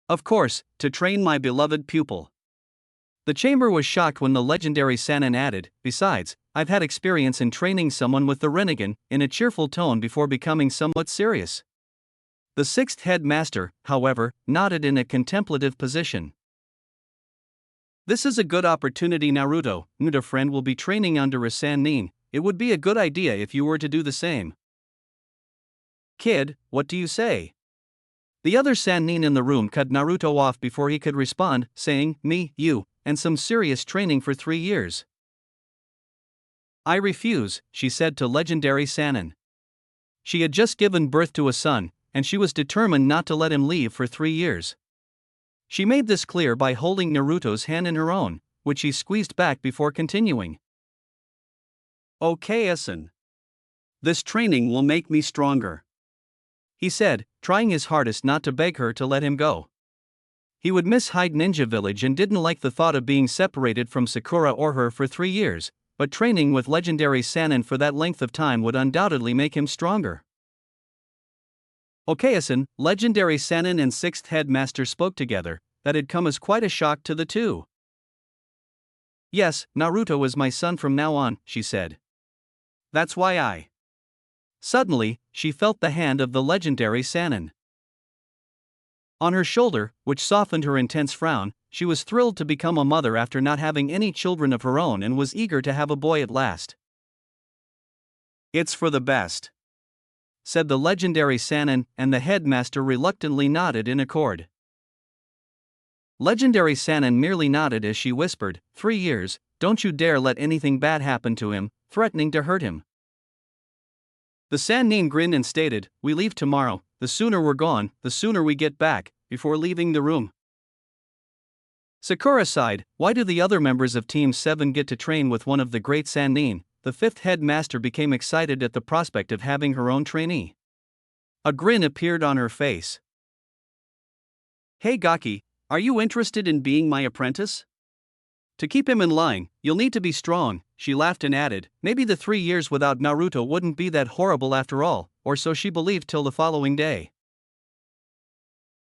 Speaker 1: "Of course, to train my beloved pupil." The chamber was shocked when the legendary Sannin added, "Besides, I've had experience in training someone with the Rinnegan," in a cheerful tone before becoming somewhat serious. The 6th headmaster, however, nodded in a contemplative position. "This is a good opportunity, Naruto. Nuda friend will be training under a Sannin. It would be a good idea if you were to do the same." "Kid, what do you say?" The other Sannin in the room cut Naruto off before he could respond, saying, "Me, you, and some serious training for 3 years. "I refuse," she said to legendary Sannin. She had just given birth to a son, and she was determined not to let him leave for 3 years. She made this clear by holding Naruto's hand in her own, which he squeezed back before continuing. "Okay, Essen. This training will make me stronger. he said, trying his hardest not to beg her to let him go. He would miss Hyde Ninja Village and didn't like the thought of being separated from Sakura or her for 3 years, but training with legendary Sannin for that length of time would undoubtedly make him stronger. Okayasan, legendary Sannin and sixth headmaster spoke together. That had come as quite a shock to the two. Yes, Naruto is my son from now on, she said. That's why I. Suddenly, she felt the hand of the legendary Sannin on her shoulder, which softened her intense frown. She was thrilled to become a mother after not having any children of her own and was eager to have a boy at last. It's for the best, said the legendary Sannin, and the headmaster reluctantly nodded in accord. Legendary Sannin merely nodded as she whispered, 3 years, don't you dare let anything bad happen to him, threatening to hurt him. The Sannin grinned and stated, we leave tomorrow, the sooner we're gone, the sooner we get back, before leaving the room. Sakura sighed, why do the other members of Team 7 get to train with one of the great Sannin? The fifth headmaster became excited at the prospect of having her own trainee. A grin appeared on her face. Hey Gaki, are you interested in being my apprentice? To keep him in line, you'll need to be strong, she laughed and added, maybe the 3 years without Naruto wouldn't be that horrible after all, or so she believed till the following day.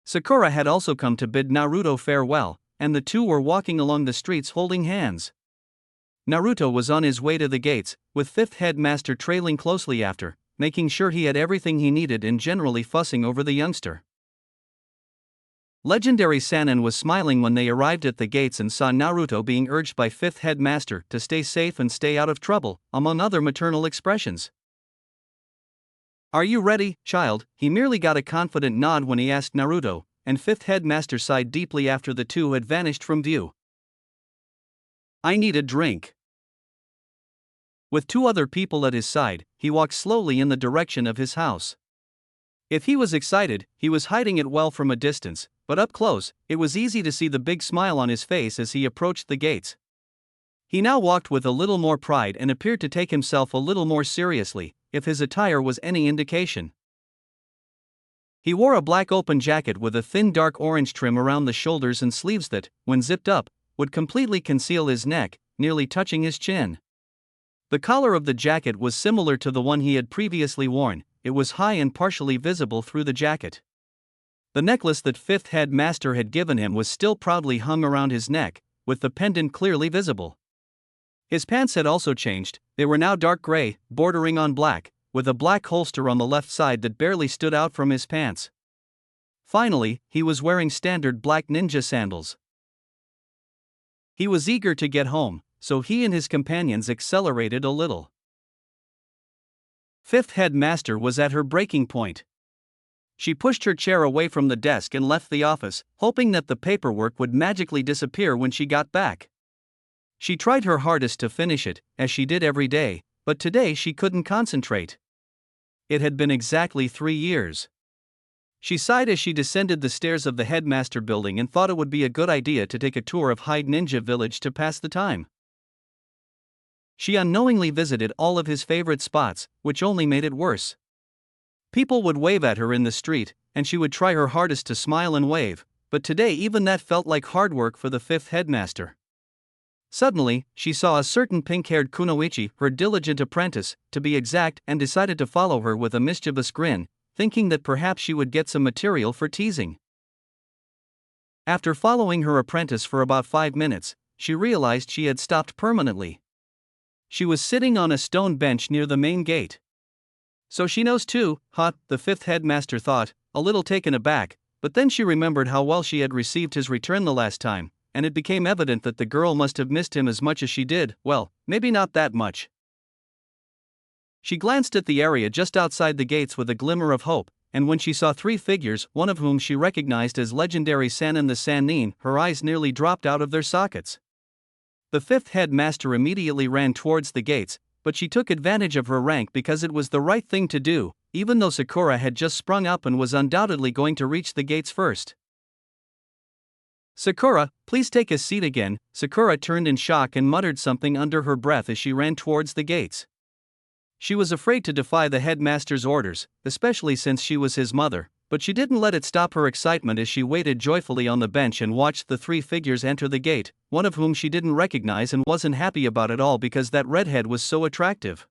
Speaker 1: Sakura had also come to bid Naruto farewell, and the two were walking along the streets holding hands. Naruto was on his way to the gates, with fifth headmaster trailing closely after, making sure he had everything he needed and generally fussing over the youngster. Legendary Sannin was smiling when they arrived at the gates and saw Naruto being urged by fifth headmaster to stay safe and stay out of trouble, among other maternal expressions. Are you ready, child? He merely got a confident nod when he asked Naruto, and fifth headmaster sighed deeply after the two had vanished from view. I need a drink. With 2 other people at his side, he walked slowly in the direction of his house. If he was excited, he was hiding it well from a distance, but up close, it was easy to see the big smile on his face as he approached the gates. He now walked with a little more pride and appeared to take himself a little more seriously, if his attire was any indication. He wore a black open jacket with a thin dark orange trim around the shoulders and sleeves that, when zipped up, would completely conceal his neck, nearly touching his chin. The collar of the jacket was similar to the one he had previously worn, it was high and partially visible through the jacket. The necklace that fifth headmaster had given him was still proudly hung around his neck, with the pendant clearly visible. His pants had also changed, they were now dark gray, bordering on black, with a black holster on the left side that barely stood out from his pants. Finally, he was wearing standard black ninja sandals. He was eager to get home, so he and his companions accelerated a little. Fifth headmaster was at her breaking point. She pushed her chair away from the desk and left the office, hoping that the paperwork would magically disappear when she got back. She tried her hardest to finish it, as she did every day, but today she couldn't concentrate. It had been exactly 3 years. She sighed as she descended the stairs of the headmaster building and thought it would be a good idea to take a tour of Hyde Ninja Village to pass the time. She unknowingly visited all of his favorite spots, which only made it worse. People would wave at her in the street, and she would try her hardest to smile and wave, but today even that felt like hard work for the fifth headmaster. Suddenly, she saw a certain pink-haired Kunoichi, her diligent apprentice, to be exact, and decided to follow her with a mischievous grin, thinking that perhaps she would get some material for teasing. After following her apprentice for about 5 minutes, she realized she had stopped permanently. She was sitting on a stone bench near the main gate. So she knows too, huh? The fifth headmaster thought, a little taken aback, but then she remembered how well she had received his return the last time, and it became evident that the girl must have missed him as much as she did, well, maybe not that much. She glanced at the area just outside the gates with a glimmer of hope, and when she saw 3 figures, one of whom she recognized as legendary Sannin the Sannin, her eyes nearly dropped out of their sockets. The fifth headmaster immediately ran towards the gates, but she took advantage of her rank because it was the right thing to do, even though Sakura had just sprung up and was undoubtedly going to reach the gates first. Sakura, please take a seat again. Sakura turned in shock and muttered something under her breath as she ran towards the gates. She was afraid to defy the headmaster's orders, especially since she was his mother, but she didn't let it stop her excitement as she waited joyfully on the bench and watched the three figures enter the gate, one of whom she didn't recognize and wasn't happy about at all because that redhead was so attractive.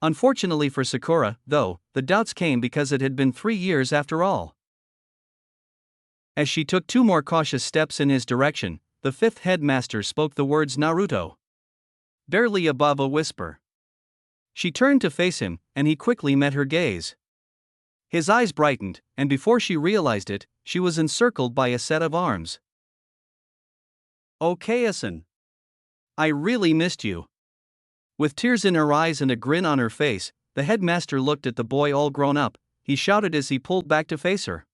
Speaker 1: Unfortunately for Sakura, though, the doubts came because it had been 3 years after all. As she took 2 more cautious steps in his direction, the 5th headmaster spoke the words Naruto. Barely above a whisper. She turned to face him, and he quickly met her gaze. His eyes brightened, and before she realized it, she was encircled by a set of arms. "Okay-san. I really missed you." With tears in her eyes and a grin on her face, the headmaster looked at the boy all grown up. He shouted as he pulled back to face her.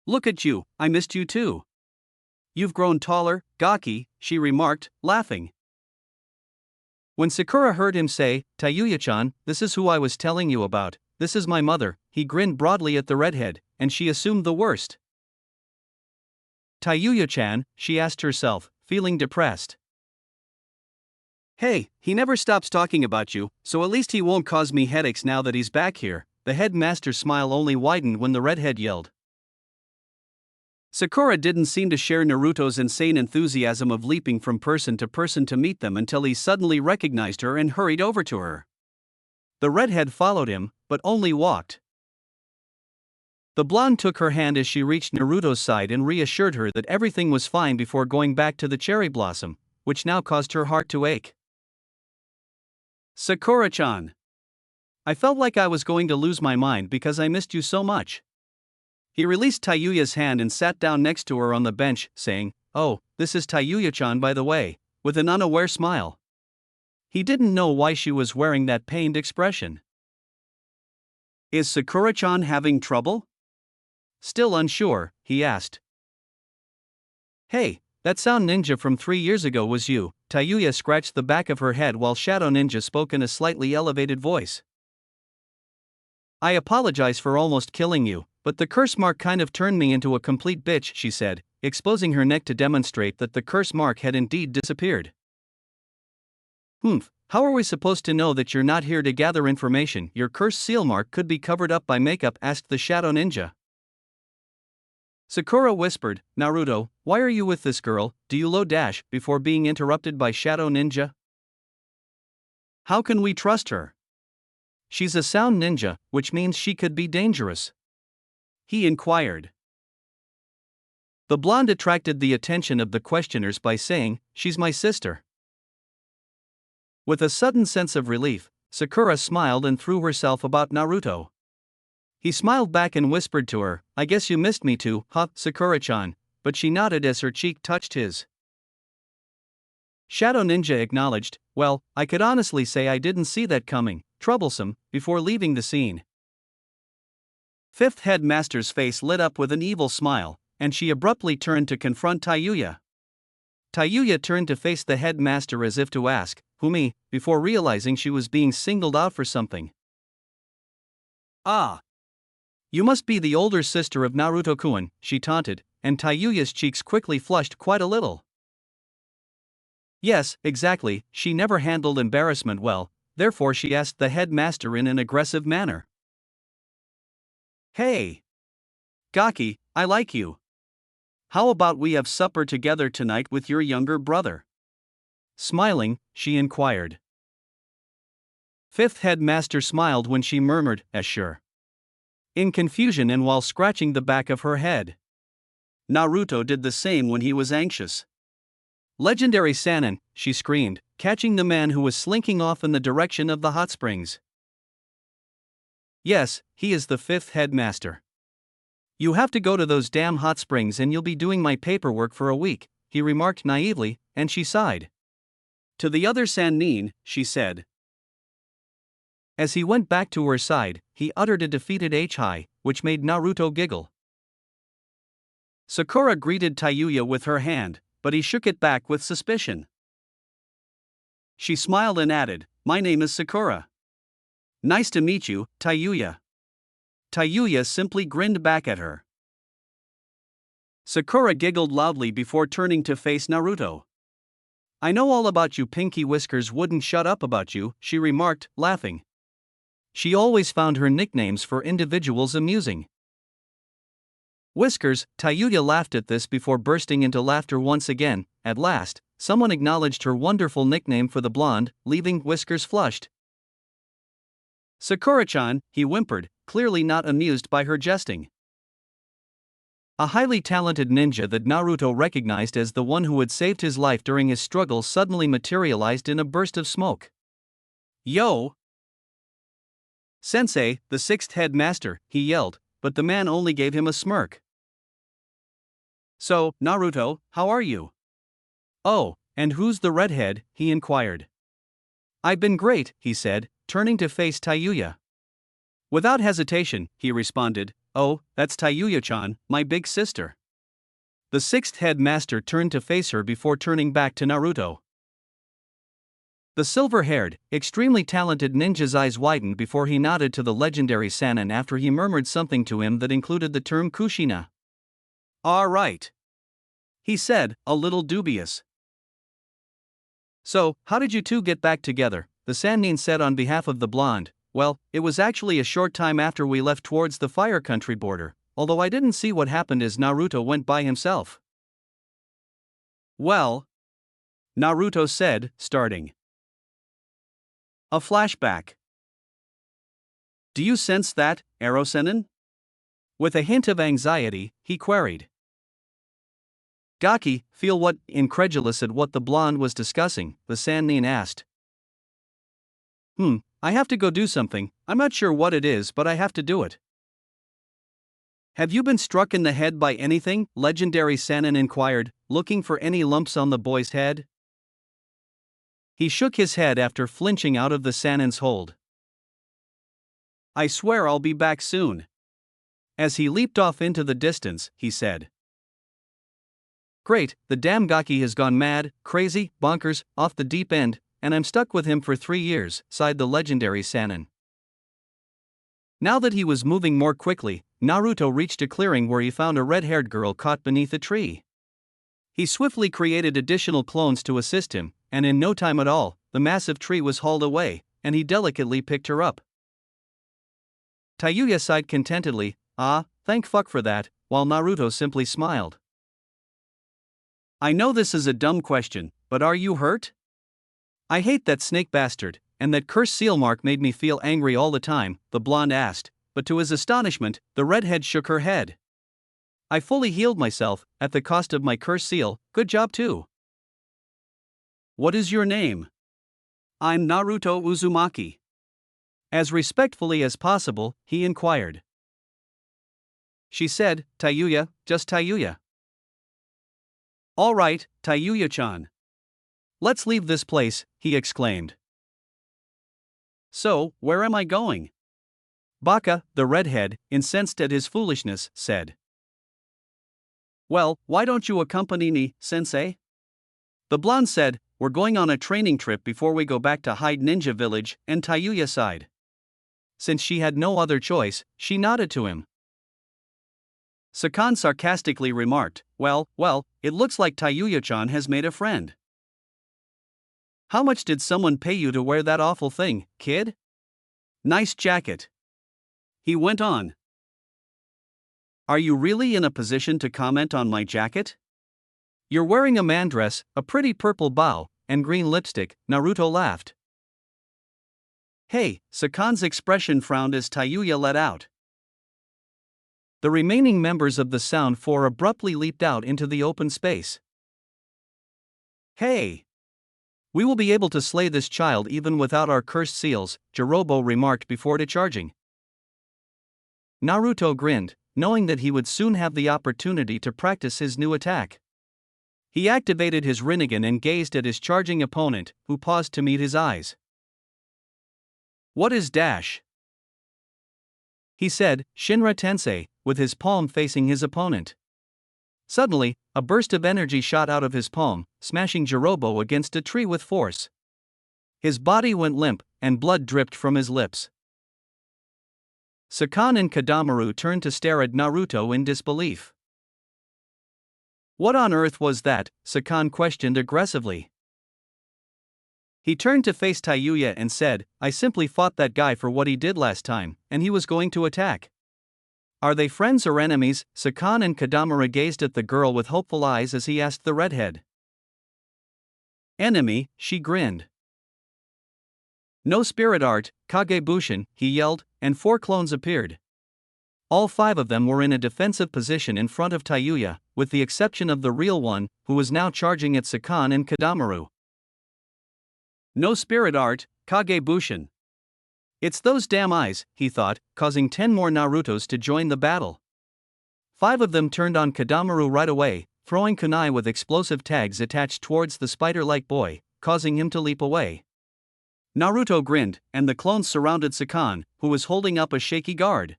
Speaker 1: "Look at you, I missed you too. You've grown taller, Gaki," she remarked, laughing. When Sakura heard him say, "Tayuya-chan, this is who I was telling you about, this is my mother," he grinned broadly at the redhead, and she assumed the worst. "Tayuya-chan," she asked herself, feeling depressed. "Hey, he never stops talking about you, so at least he won't cause me headaches now that he's back here." The headmaster's smile only widened when the redhead yelled. Sakura didn't seem to share Naruto's insane enthusiasm of leaping from person to meet them until he suddenly recognized her and hurried over to her. The redhead followed him, but only walked. The blonde took her hand as she reached Naruto's side and reassured her that everything was fine before going back to the cherry blossom, which now caused her heart to ache. "Sakura-chan. I felt like I was going to lose my mind because I missed you so much." He released Tayuya's hand and sat down next to her on the bench, saying, "Oh, this is Tayuya-chan by the way," with an unaware smile. He didn't know why she was wearing that pained expression. "Is Sakura-chan having trouble?" Still unsure, he asked. "Hey, that sound ninja from 3 years ago was you." Tayuya scratched the back of her head while Shadow Ninja spoke in a slightly elevated voice. "I apologize for almost killing you, but the curse mark kind of turned me into a complete bitch," she said, exposing her neck to demonstrate that the curse mark had indeed disappeared. How are we supposed to know that you're not here to gather information? Your curse seal mark could be covered up by makeup," asked the Shadow Ninja. Sakura whispered, "Naruto, why are you with this girl, do you dash," before being interrupted by Shadow Ninja. "How can we trust her? She's a sound ninja, which means she could be dangerous," he inquired. The blonde attracted the attention of the questioners by saying, "She's my sister." With a sudden sense of relief, Sakura smiled and threw herself about Naruto. He smiled back and whispered to her, "I guess you missed me too, huh, Sakura-chan," but she nodded as her cheek touched his. Shadow Ninja acknowledged, "Well, I could honestly say I didn't see that coming, troublesome," before leaving the scene. 5th headmaster's face lit up with an evil smile, and she abruptly turned to confront Tayuya. Tayuya turned to face the headmaster as if to ask, "Who, me?" before realizing she was being singled out for something. "Ah. You must be the older sister of Naruto-kun," she taunted, and Tayuya's cheeks quickly flushed quite a little. Yes, exactly, she never handled embarrassment well, therefore she asked the headmaster in an aggressive manner. "Hey! Gaki, I like you. How about we have supper together tonight with your younger brother?" Smiling, she inquired. 5th headmaster smiled when she murmured, "Sure." In confusion and while scratching the back of her head. Naruto did the same when he was anxious. "Legendary Sannin," she screamed, catching the man who was slinking off in the direction of the hot springs. "Yes, he is the 5th headmaster. You have to go to those damn hot springs and you'll be doing my paperwork for a week," he remarked naively, and she sighed. "To the other Sannin," she said. As he went back to her side, he uttered a defeated H-hi, which made Naruto giggle. Sakura greeted Tayuya with her hand, but he shook it back with suspicion. She smiled and added, "My name is Sakura." "Nice to meet you, Tayuya." Tayuya simply grinned back at her. Sakura giggled loudly before turning to face Naruto. I know all about you. Pinky Whiskers wouldn't shut up about you, she remarked, laughing. She always found her nicknames for individuals amusing. Whiskers, Tayuya laughed at this before bursting into laughter once again. At last, someone acknowledged her wonderful nickname for the blonde, leaving Whiskers flushed. Sakura-chan, he whimpered, clearly not amused by her jesting. A highly talented ninja that Naruto recognized as the one who had saved his life during his struggle suddenly materialized in a burst of smoke. Yo! Sensei, the sixth headmaster, he yelled, but the man only gave him a smirk. So, Naruto, how are you? Oh, and who's the redhead? He inquired. I've been great, he said, turning to face Tayuya. Without hesitation, he responded, oh, that's Tayuya-chan, my big sister. The sixth headmaster turned to face her before turning back to Naruto. The silver-haired, extremely talented ninja's eyes widened before he nodded to the legendary Sannin after he murmured something to him that included the term Kushina. All right, he said, a little dubious. So, how did you two get back together? The Sannin said on behalf of the blonde. Well, it was actually a short time after we left towards the Fire Country border, although I didn't see what happened as Naruto went by himself. Well, Naruto said, starting. A flashback. Do you sense that, Ero-sennin? With a hint of anxiety, he queried. Gaki, feel what? Incredulous at what the blonde was discussing, the Sannin asked. I have to go do something, I'm not sure what it is but I have to do it. Have you been struck in the head by anything? Legendary Sannin inquired, looking for any lumps on the boy's head. He shook his head after flinching out of the Sannin's hold. I swear I'll be back soon. As he leaped off into the distance, he said. Great, the damn Gaki has gone mad, crazy, bonkers, off the deep end, and I'm stuck with him for 3 years, sighed the legendary Sannin. Now that he was moving more quickly, Naruto reached a clearing where he found a red-haired girl caught beneath a tree. He swiftly created additional clones to assist him, and in no time at all, the massive tree was hauled away, and he delicately picked her up. Tayuya sighed contentedly, thank fuck for that, while Naruto simply smiled. I know this is a dumb question, but are you hurt? I hate that snake bastard, and that cursed seal mark made me feel angry all the time, the blonde asked, but to his astonishment, the redhead shook her head. I fully healed myself, at the cost of my cursed seal, good job too. What is your name? I'm Naruto Uzumaki. As respectfully as possible, he inquired. She said, Tayuya, just Tayuya. All right, Tayuya-chan. Let's leave this place, he exclaimed. So, where am I going? Baka, the redhead, incensed at his foolishness, said. Well, why don't you accompany me, sensei? The blonde said, we're going on a training trip before we go back to Hyde Ninja Village, and Tayuya sighed. Since she had no other choice, she nodded to him. Sakan sarcastically remarked, well, it looks like Tayuya-chan has made a friend. How much did someone pay you to wear that awful thing, kid? Nice jacket. He went on. Are you really in a position to comment on my jacket? You're wearing a man dress, a pretty purple bow, and green lipstick, Naruto laughed. Hey, Sakan's expression frowned as Tayuya let out. The remaining members of the Sound Four abruptly leaped out into the open space. Hey! We will be able to slay this child even without our cursed seals, Jirobo remarked before discharging. Naruto grinned, knowing that he would soon have the opportunity to practice his new attack. He activated his Rinnegan and gazed at his charging opponent, who paused to meet his eyes. What is dash? He said, Shinra Tensei, with his palm facing his opponent. Suddenly, a burst of energy shot out of his palm, smashing Jirobo against a tree with force. His body went limp, and blood dripped from his lips. Sakan and Kadamaru turned to stare at Naruto in disbelief. What on earth was that? Sakan questioned aggressively. He turned to face Tayuya and said, I simply fought that guy for what he did last time, and he was going to attack. Are they friends or enemies? Sakan and Kadamura gazed at the girl with hopeful eyes as he asked the redhead. Enemy, she grinned. No spirit art, Kagebushin, he yelled, and 4 clones appeared. All 5 of them were in a defensive position in front of Tayuya, with the exception of the real one, who was now charging at Sakan and Kadamaru. No spirit art, Kagebushin. It's those damn eyes, he thought, causing 10 more Narutos to join the battle. 5 of them turned on Kadamaru right away, throwing kunai with explosive tags attached towards the spider-like boy, causing him to leap away. Naruto grinned, and the clones surrounded Sakan, who was holding up a shaky guard.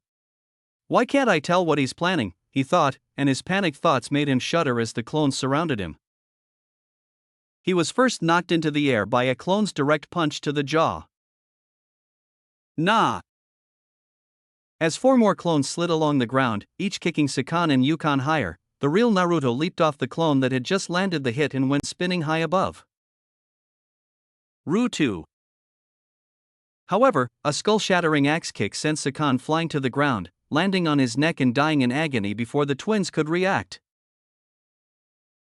Speaker 1: Why can't I tell what he's planning, he thought, and his panicked thoughts made him shudder as the clones surrounded him. He was first knocked into the air by a clone's direct punch to the jaw. Nah! As 4 more clones slid along the ground, each kicking Sakan and Yukon higher, the real Naruto leaped off the clone that had just landed the hit and went spinning high above. Ru-2. However, a skull-shattering axe kick sent Sakan flying to the ground, landing on his neck and dying in agony before the twins could react.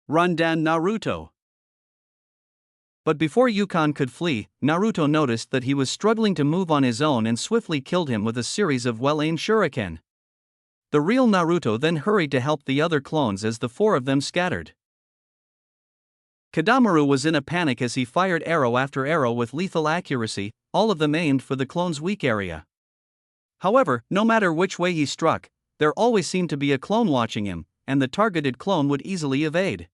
Speaker 1: Run down Naruto. But before Yukon could flee, Naruto noticed that he was struggling to move on his own and swiftly killed him with a series of well-aimed shuriken. The real Naruto then hurried to help the other clones as the 4 of them scattered. Kadamaru was in a panic as he fired arrow after arrow with lethal accuracy, all of them aimed for the clone's weak area. However, no matter which way he struck, there always seemed to be a clone watching him, and the targeted clone would easily evade.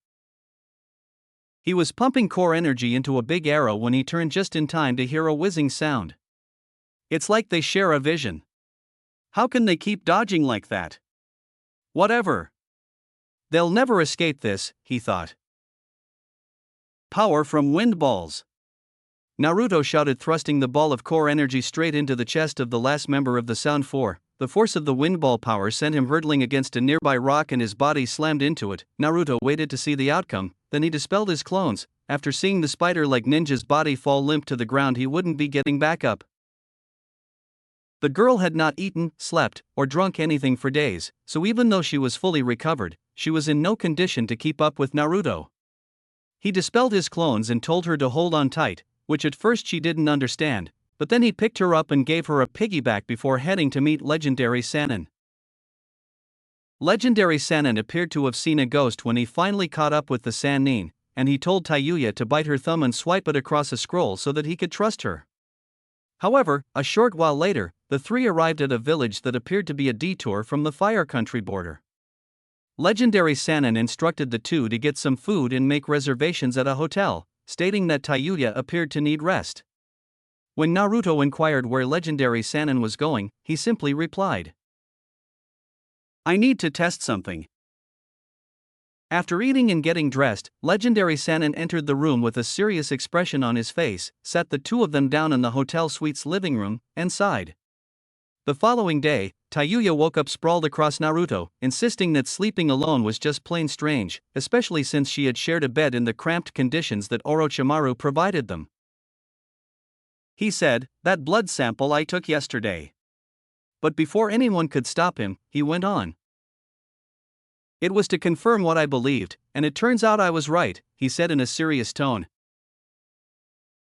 Speaker 1: He was pumping core energy into a big arrow when he turned just in time to hear a whizzing sound. It's like they share a vision. How can they keep dodging like that? Whatever. They'll never escape this, he thought. Power from wind balls. Naruto shouted, thrusting the ball of core energy straight into the chest of the last member of the Sound 4. The force of the wind ball power sent him hurtling against a nearby rock and his body slammed into it. Naruto waited to see the outcome, then he dispelled his clones. After seeing the spider-like ninja's body fall limp to the ground, he wouldn't be getting back up. The girl had not eaten, slept, or drunk anything for days, so even though she was fully recovered, she was in no condition to keep up with Naruto. He dispelled his clones and told her to hold on tight, which at first she didn't understand, but then he picked her up and gave her a piggyback before heading to meet Legendary Sannin. Legendary Sannin appeared to have seen a ghost when he finally caught up with the Sannin, and he told Tayuya to bite her thumb and swipe it across a scroll so that he could trust her. However, a short while later, the 3 arrived at a village that appeared to be a detour from the Fire Country border. Legendary Sannin instructed the 2 to get some food and make reservations at a hotel, stating that Tayuya appeared to need rest. When Naruto inquired where Legendary Sannin was going, he simply replied, I need to test something. After eating and getting dressed, Legendary Sannin entered the room with a serious expression on his face, sat the 2 of them down in the hotel suite's living room, and sighed. The following day, Tayuya woke up sprawled across Naruto, insisting that sleeping alone was just plain strange, especially since she had shared a bed in the cramped conditions that Orochimaru provided them. He said, that blood sample I took yesterday. But before anyone could stop him, he went on. It was to confirm what I believed, and it turns out I was right, he said in a serious tone.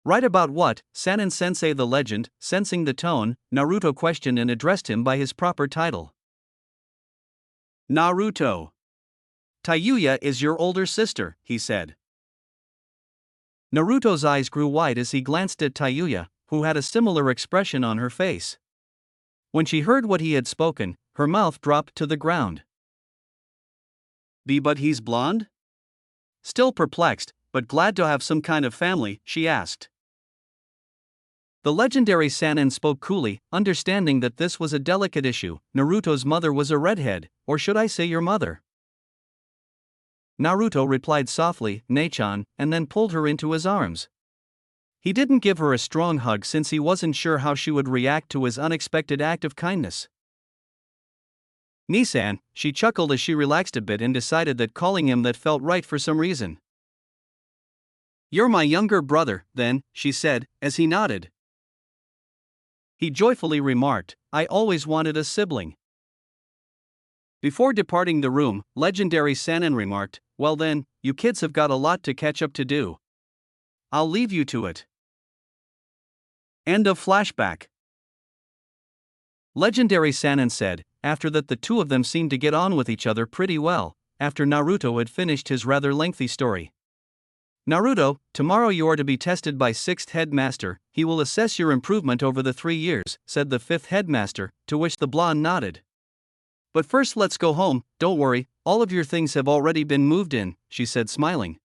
Speaker 1: Right about what? Sannin-sensei the legend, sensing the tone, Naruto questioned and addressed him by his proper title. Naruto. Tayuya is your older sister, he said. Naruto's eyes grew wide as he glanced at Tayuya, who had a similar expression on her face. When she heard what he had spoken, her mouth dropped to the ground. But he's blonde? Still perplexed, but glad to have some kind of family, she asked. The legendary Sannin spoke coolly, understanding that this was a delicate issue. Naruto's mother was a redhead, or should I say your mother? Naruto replied softly, Nei-chan, and then pulled her into his arms. He didn't give her a strong hug since he wasn't sure how she would react to his unexpected act of kindness. Nisan, she chuckled as she relaxed a bit and decided that calling him that felt right for some reason. You're my younger brother, then, she said, as he nodded. He joyfully remarked, I always wanted a sibling. Before departing the room, legendary Sanan remarked, well then, you kids have got a lot to catch up to do. I'll leave you to it. End of flashback. Legendary Sanan said, after that the two of them seemed to get on with each other pretty well, after Naruto had finished his rather lengthy story. Naruto, tomorrow you are to be tested by 6th headmaster, he will assess your improvement over the 3 years, said the 5th headmaster, to which the blonde nodded. But first let's go home, don't worry, all of your things have already been moved in, she said smiling.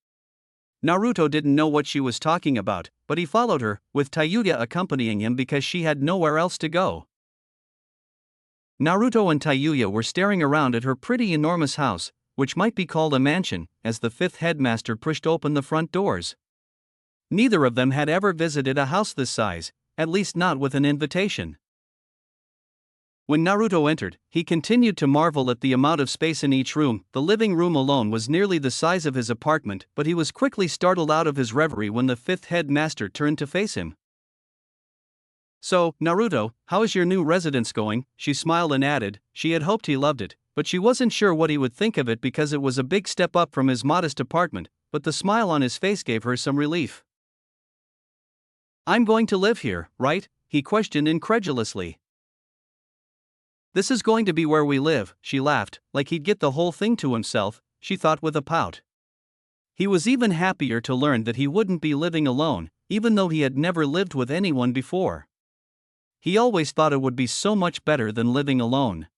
Speaker 1: Naruto didn't know what she was talking about, but he followed her, with Tayuya accompanying him because she had nowhere else to go. Naruto and Tayuya were staring around at her pretty enormous house, which might be called a mansion, as the 5th headmaster pushed open the front doors. Neither of them had ever visited a house this size, at least not with an invitation. When Naruto entered, he continued to marvel at the amount of space in each room. The living room alone was nearly the size of his apartment, but he was quickly startled out of his reverie when the 5th headmaster turned to face him. So, Naruto, how is your new residence going? She smiled and added, she had hoped he loved it, but she wasn't sure what he would think of it because it was a big step up from his modest apartment, but the smile on his face gave her some relief. I'm going to live here, right? He questioned incredulously. This is going to be where we live, she laughed, like he'd get the whole thing to himself, she thought with a pout. He was even happier to learn that he wouldn't be living alone, even though he had never lived with anyone before. He always thought it would be so much better than living alone.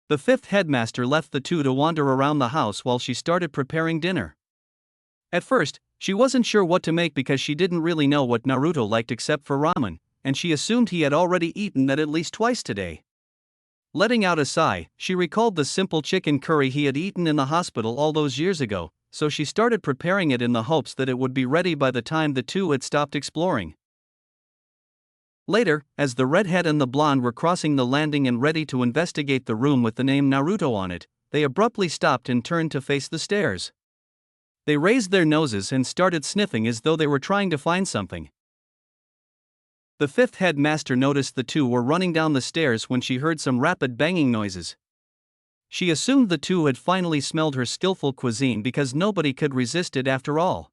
Speaker 1: The 5th headmaster left the two to wander around the house while she started preparing dinner. At first, she wasn't sure what to make because she didn't really know what Naruto liked except for ramen, and she assumed he had already eaten that at least twice today. Letting out a sigh, she recalled the simple chicken curry he had eaten in the hospital all those years ago, so she started preparing it in the hopes that it would be ready by the time the two had stopped exploring. Later, as the redhead and the blonde were crossing the landing and ready to investigate the room with the name Naruto on it, they abruptly stopped and turned to face the stairs. They raised their noses and started sniffing as though they were trying to find something. The 5th headmaster noticed the two were running down the stairs when she heard some rapid banging noises. She assumed the two had finally smelled her skillful cuisine because nobody could resist it after all.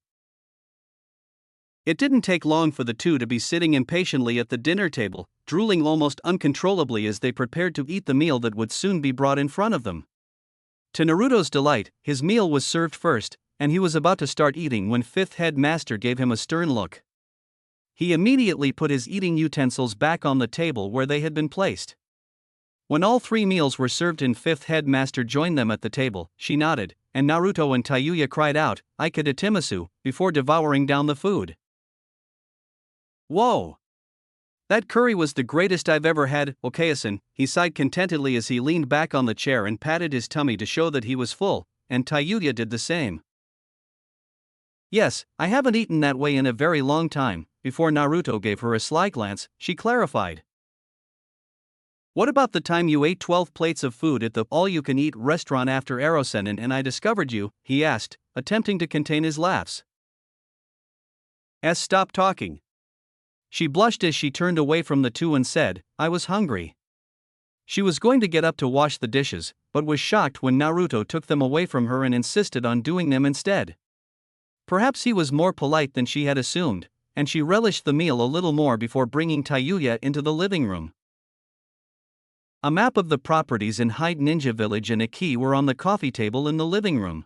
Speaker 1: It didn't take long for the two to be sitting impatiently at the dinner table, drooling almost uncontrollably as they prepared to eat the meal that would soon be brought in front of them. To Naruto's delight, his meal was served first, and he was about to start eating when 5th headmaster gave him a stern look. He immediately put his eating utensils back on the table where they had been placed. When all 3 meals were served and 5th headmaster joined them at the table, she nodded, and Naruto and Tayuya cried out, "Ike Itamasu," before devouring down the food. Whoa! That curry was the greatest I've ever had, Okayasan, he sighed contentedly as he leaned back on the chair and patted his tummy to show that he was full, and Tayuya did the same. Yes, I haven't eaten that way in a very long time. Before Naruto gave her a sly glance, she clarified. What about the time you ate 12 plates of food at the all-you-can-eat restaurant after Erosenin and I discovered you? He asked, attempting to contain his laughs. Stop talking. She blushed as she turned away from the two and said, I was hungry. She was going to get up to wash the dishes, but was shocked when Naruto took them away from her and insisted on doing them instead. Perhaps he was more polite than she had assumed, and she relished the meal a little more before bringing Tayuya into the living room. A map of the properties in Hyde Ninja Village and a key were on the coffee table in the living room.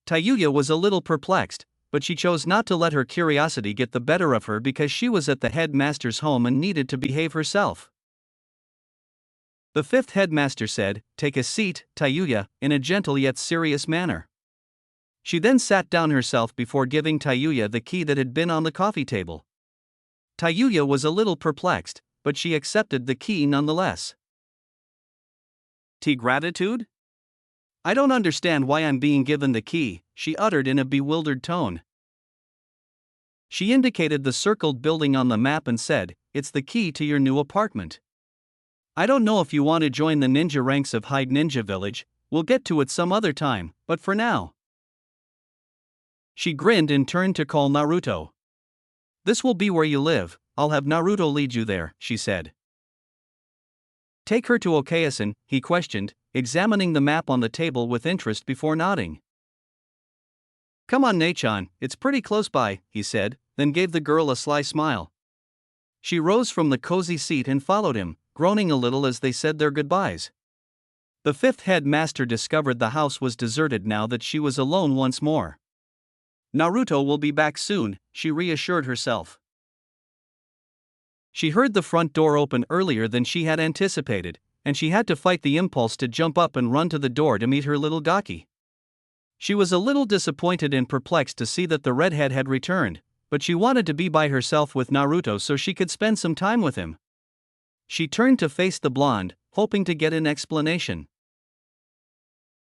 Speaker 1: Tayuya was a little perplexed, but she chose not to let her curiosity get the better of her because she was at the headmaster's home and needed to behave herself. The 5th headmaster said, "Take a seat, Tayuya," in a gentle yet serious manner. She then sat down herself before giving Tayuya the key that had been on the coffee table. Tayuya was a little perplexed, but she accepted the key nonetheless. Gratitude? I don't understand why I'm being given the key, she uttered in a bewildered tone. She indicated the circled building on the map and said, "It's the key to your new apartment. I don't know if you want to join the ninja ranks of Hyde Ninja Village, we'll get to it some other time, but for now." She grinned and turned to call Naruto. This will be where you live, I'll have Naruto lead you there, she said. Take her to Okayasan, he questioned, examining the map on the table with interest before nodding. Come on Nachan, it's pretty close by, he said, then gave the girl a sly smile. She rose from the cozy seat and followed him, groaning a little as they said their goodbyes. The fifth headmaster discovered the house was deserted now that she was alone once more. Naruto will be back soon, she reassured herself. She heard the front door open earlier than she had anticipated, and she had to fight the impulse to jump up and run to the door to meet her little Gaki. She was a little disappointed and perplexed to see that the redhead had returned, but she wanted to be by herself with Naruto so she could spend some time with him. She turned to face the blonde, hoping to get an explanation.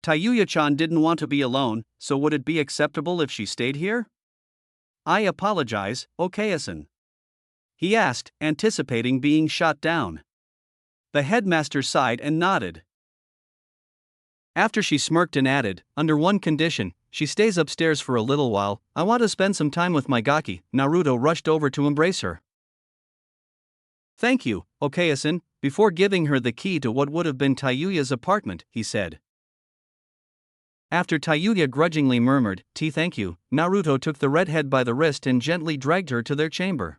Speaker 1: Tayuya-chan didn't want to be alone, so would it be acceptable if she stayed here? I apologize, Okayasan. He asked, anticipating being shot down. The headmaster sighed and nodded. After she smirked and added, under one condition, she stays upstairs for a little while, I want to spend some time with my Gaki. Naruto rushed over to embrace her. Thank you, Okayasan, before giving her the key to what would have been Tayuya's apartment, he said. After Tayuya grudgingly murmured, thank you, Naruto took the redhead by the wrist and gently dragged her to their chamber.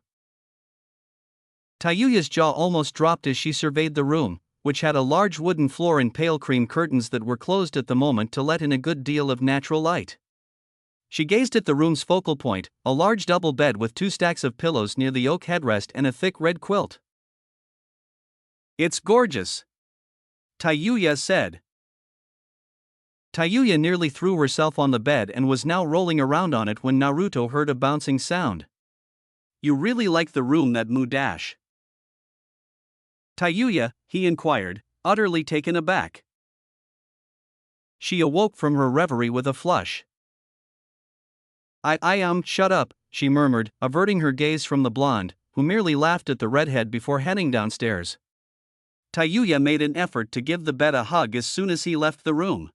Speaker 1: Tayuya's jaw almost dropped as she surveyed the room, which had a large wooden floor and pale cream curtains that were closed at the moment to let in a good deal of natural light. She gazed at the room's focal point, a large double bed with 2 stacks of pillows near the oak headrest and a thick red quilt. It's gorgeous, Tayuya said. Tayuya nearly threw herself on the bed and was now rolling around on it when Naruto heard a bouncing sound. You really like the room that Mu-dash? Tayuya, he inquired, utterly taken aback. She awoke from her reverie with a flush. Shut up, she murmured, averting her gaze from the blonde, who merely laughed at the redhead before heading downstairs. Tayuya made an effort to give the bed a hug as soon as he left the room.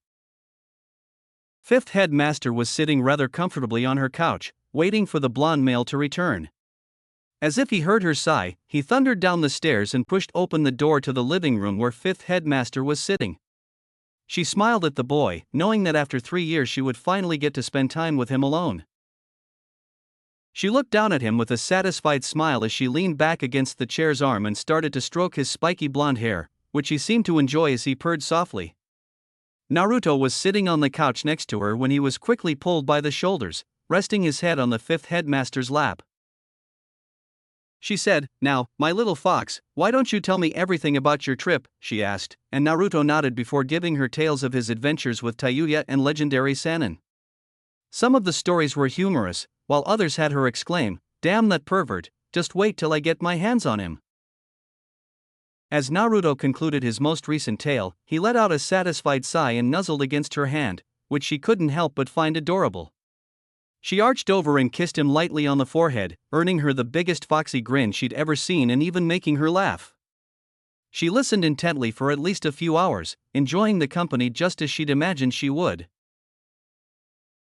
Speaker 1: Fifth headmaster was sitting rather comfortably on her couch, waiting for the blonde male to return. As if he heard her sigh, he thundered down the stairs and pushed open the door to the living room where fifth headmaster was sitting. She smiled at the boy, knowing that after 3 years she would finally get to spend time with him alone. She looked down at him with a satisfied smile as she leaned back against the chair's arm and started to stroke his spiky blonde hair, which he seemed to enjoy as he purred softly. Naruto was sitting on the couch next to her when he was quickly pulled by the shoulders, resting his head on the fifth headmaster's lap. She said, Now, my little fox, why don't you tell me everything about your trip, she asked, and Naruto nodded before giving her tales of his adventures with Tayuya and legendary Sannin. Some of the stories were humorous, while others had her exclaim, Damn that pervert, just wait till I get my hands on him. As Naruto concluded his most recent tale, he let out a satisfied sigh and nuzzled against her hand, which she couldn't help but find adorable. She arched over and kissed him lightly on the forehead, earning her the biggest foxy grin she'd ever seen and even making her laugh. She listened intently for at least a few hours, enjoying the company just as she'd imagined she would.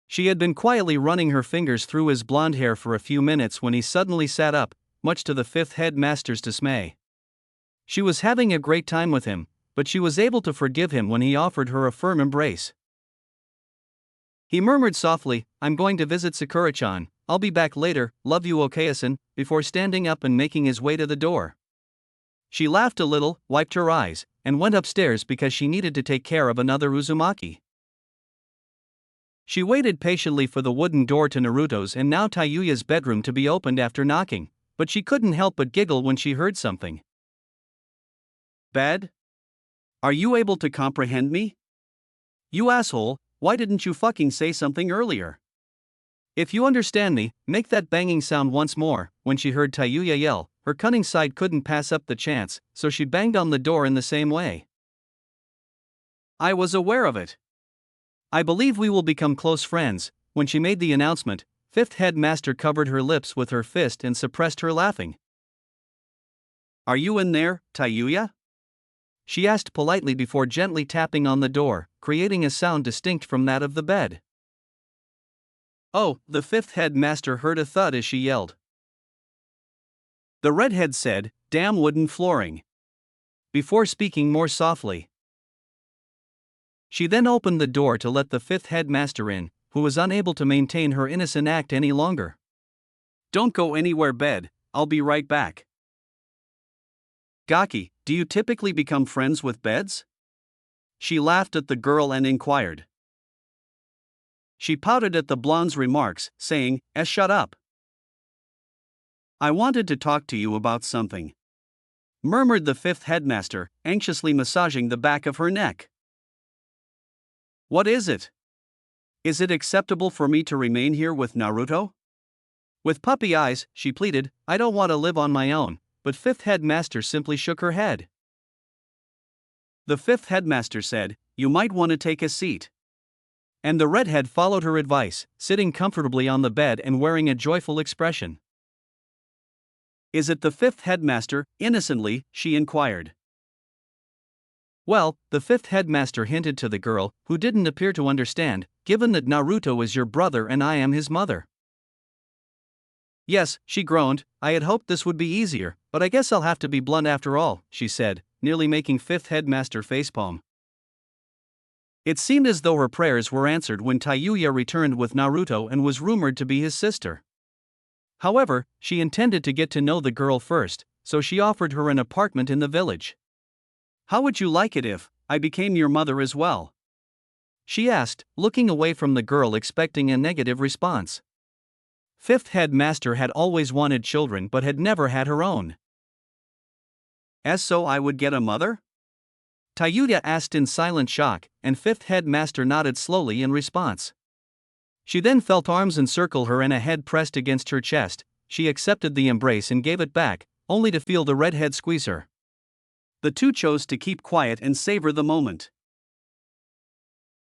Speaker 1: She had been quietly running her fingers through his blonde hair for a few minutes when he suddenly sat up, much to the fifth headmaster's dismay. She was having a great time with him, but she was able to forgive him when he offered her a firm embrace. He murmured softly, I'm going to visit Sakura-chan, I'll be back later, love you Okayasan, before standing up and making his way to the door. She laughed a little, wiped her eyes, and went upstairs because she needed to take care of another Uzumaki. She waited patiently for the wooden door to Naruto's and now Tayuya's bedroom to be opened after knocking, but she couldn't help but giggle when she heard something. Bed? Are you able to comprehend me? You asshole, why didn't you fucking say something earlier? If you understand me, make that banging sound once more. When she heard Tayuya yell, her cunning side couldn't pass up the chance, so she banged on the door in the same way. I was aware of it. I believe we will become close friends. When she made the announcement, fifth headmaster covered her lips with her fist and suppressed her laughing. Are you in there, Tayuya? She asked politely before gently tapping on the door, creating a sound distinct from that of the bed. Oh, the fifth headmaster heard a thud as she yelled. The redhead said, "Damn wooden flooring," before speaking more softly. She then opened the door to let the fifth headmaster in, who was unable to maintain her innocent act any longer. "Don't go anywhere, bed, I'll be right back." "Gaki, do you typically become friends with beds?" She laughed at the girl and inquired. She pouted at the blonde's remarks, saying, Shut up. "I wanted to talk to you about something," murmured the fifth headmaster, anxiously massaging the back of her neck. "What is it? Is it acceptable for me to remain here with Naruto?" With puppy eyes, she pleaded, "I don't want to live on my own," but fifth headmaster simply shook her head. The fifth headmaster said, "You might want to take a seat." And the redhead followed her advice, sitting comfortably on the bed and wearing a joyful expression. "Is it the fifth headmaster?" innocently, she inquired. "Well," the fifth headmaster hinted to the girl, who didn't appear to understand, "given that Naruto is your brother and I am his mother." "Yes," she groaned, "I had hoped this would be easier, but I guess I'll have to be blunt after all," she said, nearly making fifth headmaster facepalm. It seemed as though her prayers were answered when Tayuya returned with Naruto and was rumored to be his sister. However, she intended to get to know the girl first, so she offered her an apartment in the village. "How would you like it if I became your mother as well?" she asked, looking away from the girl expecting a negative response. Fifth headmaster had always wanted children but had never had her own. "As so I would get a mother?" Tayuya asked in silent shock, and fifth headmaster nodded slowly in response. She then felt arms encircle her and a head pressed against her chest. She accepted the embrace and gave it back, only to feel the redhead squeeze her. The two chose to keep quiet and savor the moment.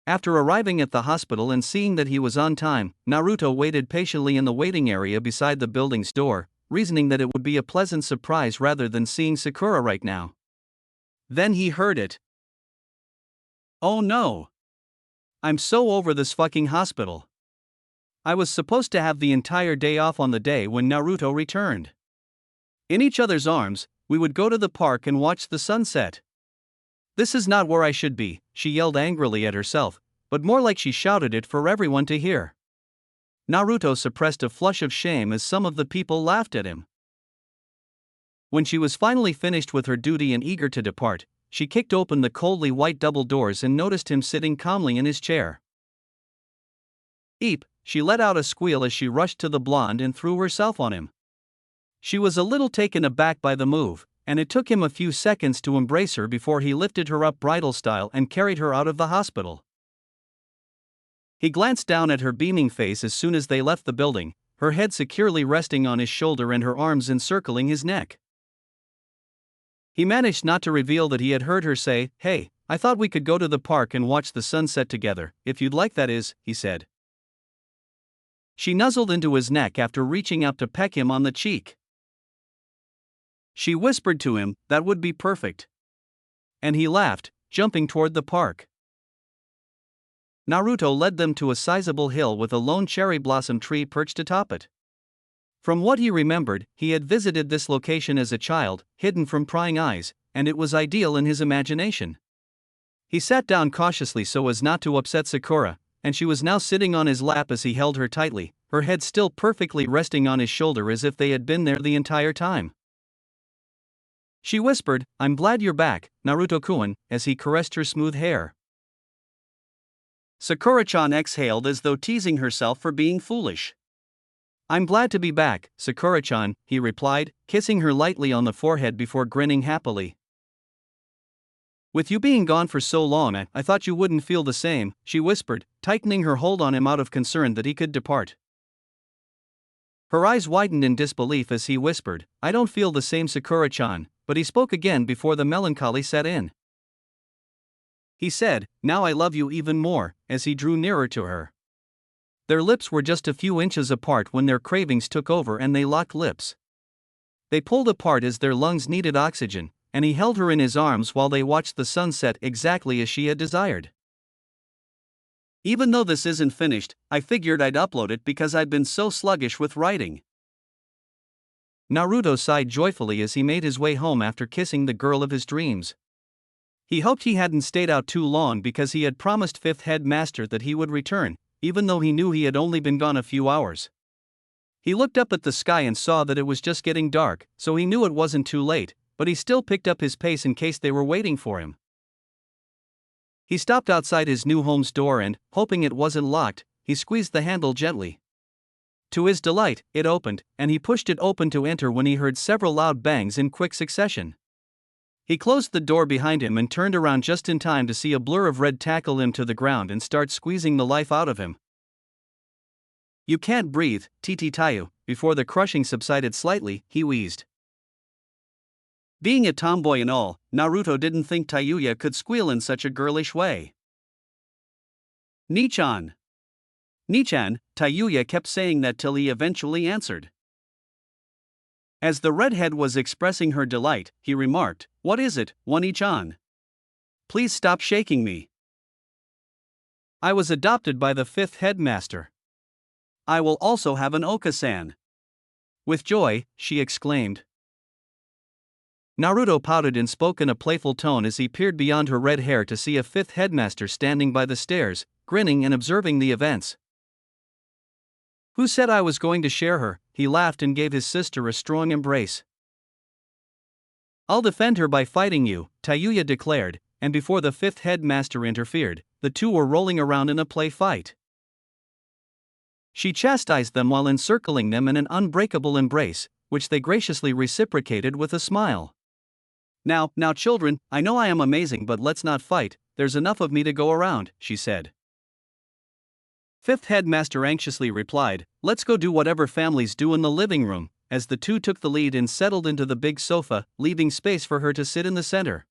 Speaker 1: After arriving at the hospital and seeing that he was on time, Naruto waited patiently in the waiting area beside the building's door, reasoning that it would be a pleasant surprise rather than seeing Sakura right now. Then he heard it. "Oh no. I'm so over this fucking hospital. I was supposed to have the entire day off on the day when Naruto returned. In each other's arms, we would go to the park and watch the sunset. This is not where I should be," she yelled angrily at herself, but more like she shouted it for everyone to hear. Naruto suppressed a flush of shame as some of the people laughed at him. When she was finally finished with her duty and eager to depart, she kicked open the coldly white double doors and noticed him sitting calmly in his chair. "Eep," she let out a squeal as she rushed to the blonde and threw herself on him. She was a little taken aback by the move, and it took him a few seconds to embrace her before he lifted her up bridal style and carried her out of the hospital. He glanced down at her beaming face as soon as they left the building, her head securely resting on his shoulder and her arms encircling his neck. He managed not to reveal that he had heard her say, "Hey, I thought we could go to the park and watch the sunset together, if you'd like, that is," he said. She nuzzled into his neck after reaching out to peck him on the cheek. She whispered to him, "That would be perfect." And he laughed, jumping toward the park. Naruto led them to a sizable hill with a lone cherry blossom tree perched atop it. From what he remembered, he had visited this location as a child, hidden from prying eyes, and it was ideal in his imagination. He sat down cautiously so as not to upset Sakura, and she was now sitting on his lap as he held her tightly, her head still perfectly resting on his shoulder as if they had been there the entire time. She whispered, "I'm glad you're back, Naruto-kun," as he caressed her smooth hair. Sakura-chan exhaled as though teasing herself for being foolish. "I'm glad to be back, Sakura-chan," he replied, kissing her lightly on the forehead before grinning happily. "With you being gone for so long, I thought you wouldn't feel the same," she whispered, tightening her hold on him out of concern that he could depart. Her eyes widened in disbelief as he whispered, "I don't feel the same, Sakura-chan," but he spoke again before the melancholy set in. He said, "Now I love you even more," as he drew nearer to her. Their lips were just a few inches apart when their cravings took over and they locked lips. They pulled apart as their lungs needed oxygen, and he held her in his arms while they watched the sunset exactly as she had desired. Even though this isn't finished, I figured I'd upload it because I'd been so sluggish with writing. Naruto sighed joyfully as he made his way home after kissing the girl of his dreams. He hoped he hadn't stayed out too long because he had promised Fifth Headmaster that he would return, even though he knew he had only been gone a few hours. He looked up at the sky and saw that it was just getting dark, so he knew it wasn't too late, but he still picked up his pace in case they were waiting for him. He stopped outside his new home's door and, hoping it wasn't locked, he squeezed the handle gently. To his delight, it opened, and he pushed it open to enter when he heard several loud bangs in quick succession. He closed the door behind him and turned around just in time to see a blur of red tackle him to the ground and start squeezing the life out of him. "You can't breathe, Titi Tayu." Before the crushing subsided slightly, he wheezed. Being a tomboy and all, Naruto didn't think Tayuya could squeal in such a girlish way. "Nichan. Nichan," Tayuya kept saying that till he eventually answered. As the redhead was expressing her delight, he remarked, "What is it, One-ichan? Please stop shaking me. I was adopted by the fifth headmaster. I will also have an Okasan." With joy, she exclaimed. Naruto pouted and spoke in a playful tone as he peered beyond her red hair to see a fifth headmaster standing by the stairs, grinning and observing the events. "Who said I was going to share her?" He laughed and gave his sister a strong embrace. "I'll defend her by fighting you," Tayuya declared, and before the fifth headmaster interfered, the two were rolling around in a play fight. She chastised them while encircling them in an unbreakable embrace, which they graciously reciprocated with a smile. Now, children, I know I am amazing, but let's not fight, there's enough of me to go around," she said. Fifth headmaster anxiously replied, "Let's go do whatever families do in the living room," as the two took the lead and settled into the big sofa, leaving space for her to sit in the center.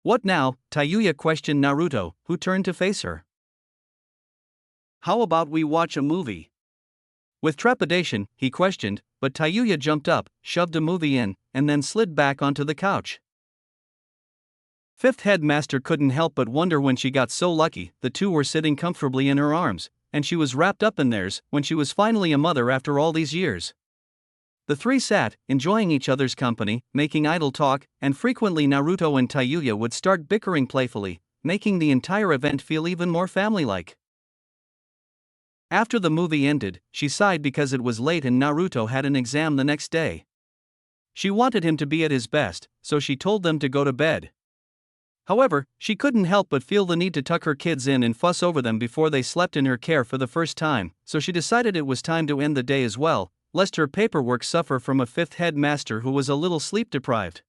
Speaker 1: "What now?" Tayuya questioned Naruto, who turned to face her. "How about we watch a movie?" With trepidation, he questioned, but Tayuya jumped up, shoved a movie in, and then slid back onto the couch. Fifth headmaster couldn't help but wonder when she got so lucky. The two were sitting comfortably in her arms, and she was wrapped up in theirs when she was finally a mother after all these years. The three sat, enjoying each other's company, making idle talk, and frequently Naruto and Tayuya would start bickering playfully, making the entire event feel even more family-like. After the movie ended, she sighed because it was late and Naruto had an exam the next day. She wanted him to be at his best, so she told them to go to bed. However, she couldn't help but feel the need to tuck her kids in and fuss over them before they slept in her care for the first time, so she decided it was time to end the day as well, lest her paperwork suffer from a fifth headmaster who was a little sleep-deprived.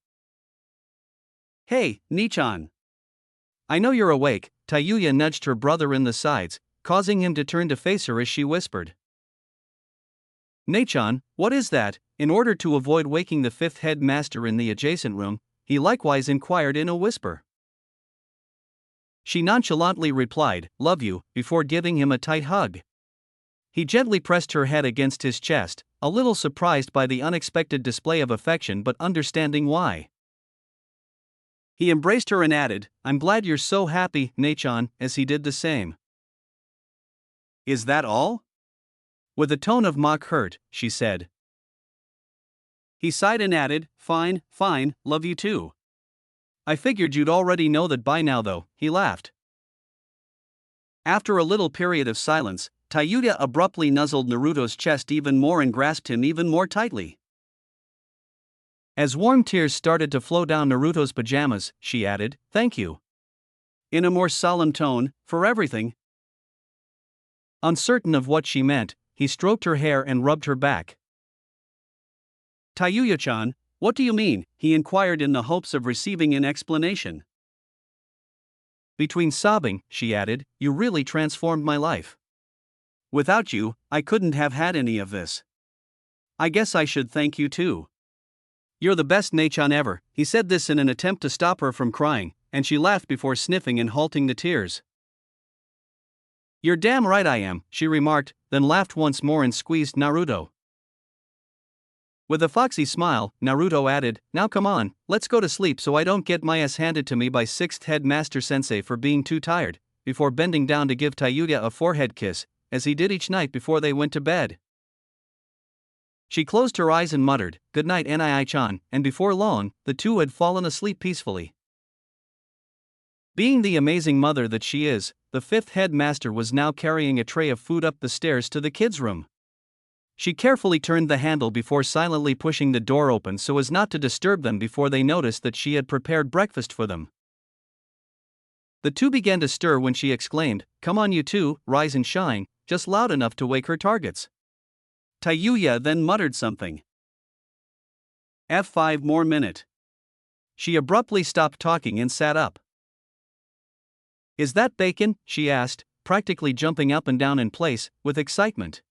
Speaker 1: "Hey, Nichan. I know you're awake," Tayuya nudged her brother in the sides, causing him to turn to face her as she whispered. "Nichan, what is that?" In order to avoid waking the fifth headmaster in the adjacent room, he likewise inquired in a whisper. She nonchalantly replied, "Love you," before giving him a tight hug. He gently pressed her head against his chest, a little surprised by the unexpected display of affection but understanding why. He embraced her and added, "I'm glad you're so happy, Nichan," as he did the same. "Is that all?" With a tone of mock hurt, she said. He sighed and added, Fine, love you too. I figured you'd already know that by now though," he laughed. After a little period of silence, Tayuya abruptly nuzzled Naruto's chest even more and grasped him even more tightly. As warm tears started to flow down Naruto's pajamas, she added, "Thank you." In a more solemn tone, "For everything." Uncertain of what she meant, he stroked her hair and rubbed her back. "Tayuya-chan, what do you mean?" he inquired in the hopes of receiving an explanation. Between sobbing, she added, "You really transformed my life. Without you, I couldn't have had any of this. I guess I should thank you too. You're the best Nichan ever." He said this in an attempt to stop her from crying, and she laughed before sniffing and halting the tears. "You're damn right I am," she remarked, then laughed once more and squeezed Naruto. With a foxy smile, Naruto added, "Now come on, let's go to sleep so I don't get my ass handed to me by 6th Headmaster Sensei for being too tired," before bending down to give Tayuya a forehead kiss, as he did each night before they went to bed. She closed her eyes and muttered, "Good night, Nii-chan," and before long, the two had fallen asleep peacefully. Being the amazing mother that she is, the fifth headmaster was now carrying a tray of food up the stairs to the kids' room. She carefully turned the handle before silently pushing the door open so as not to disturb them before they noticed that she had prepared breakfast for them. The two began to stir when she exclaimed, "Come on you two, rise and shine," just loud enough to wake her targets. Tayuya then muttered something. "F5 more minute." She abruptly stopped talking and sat up. "Is that bacon?" she asked, practically jumping up and down in place, with excitement.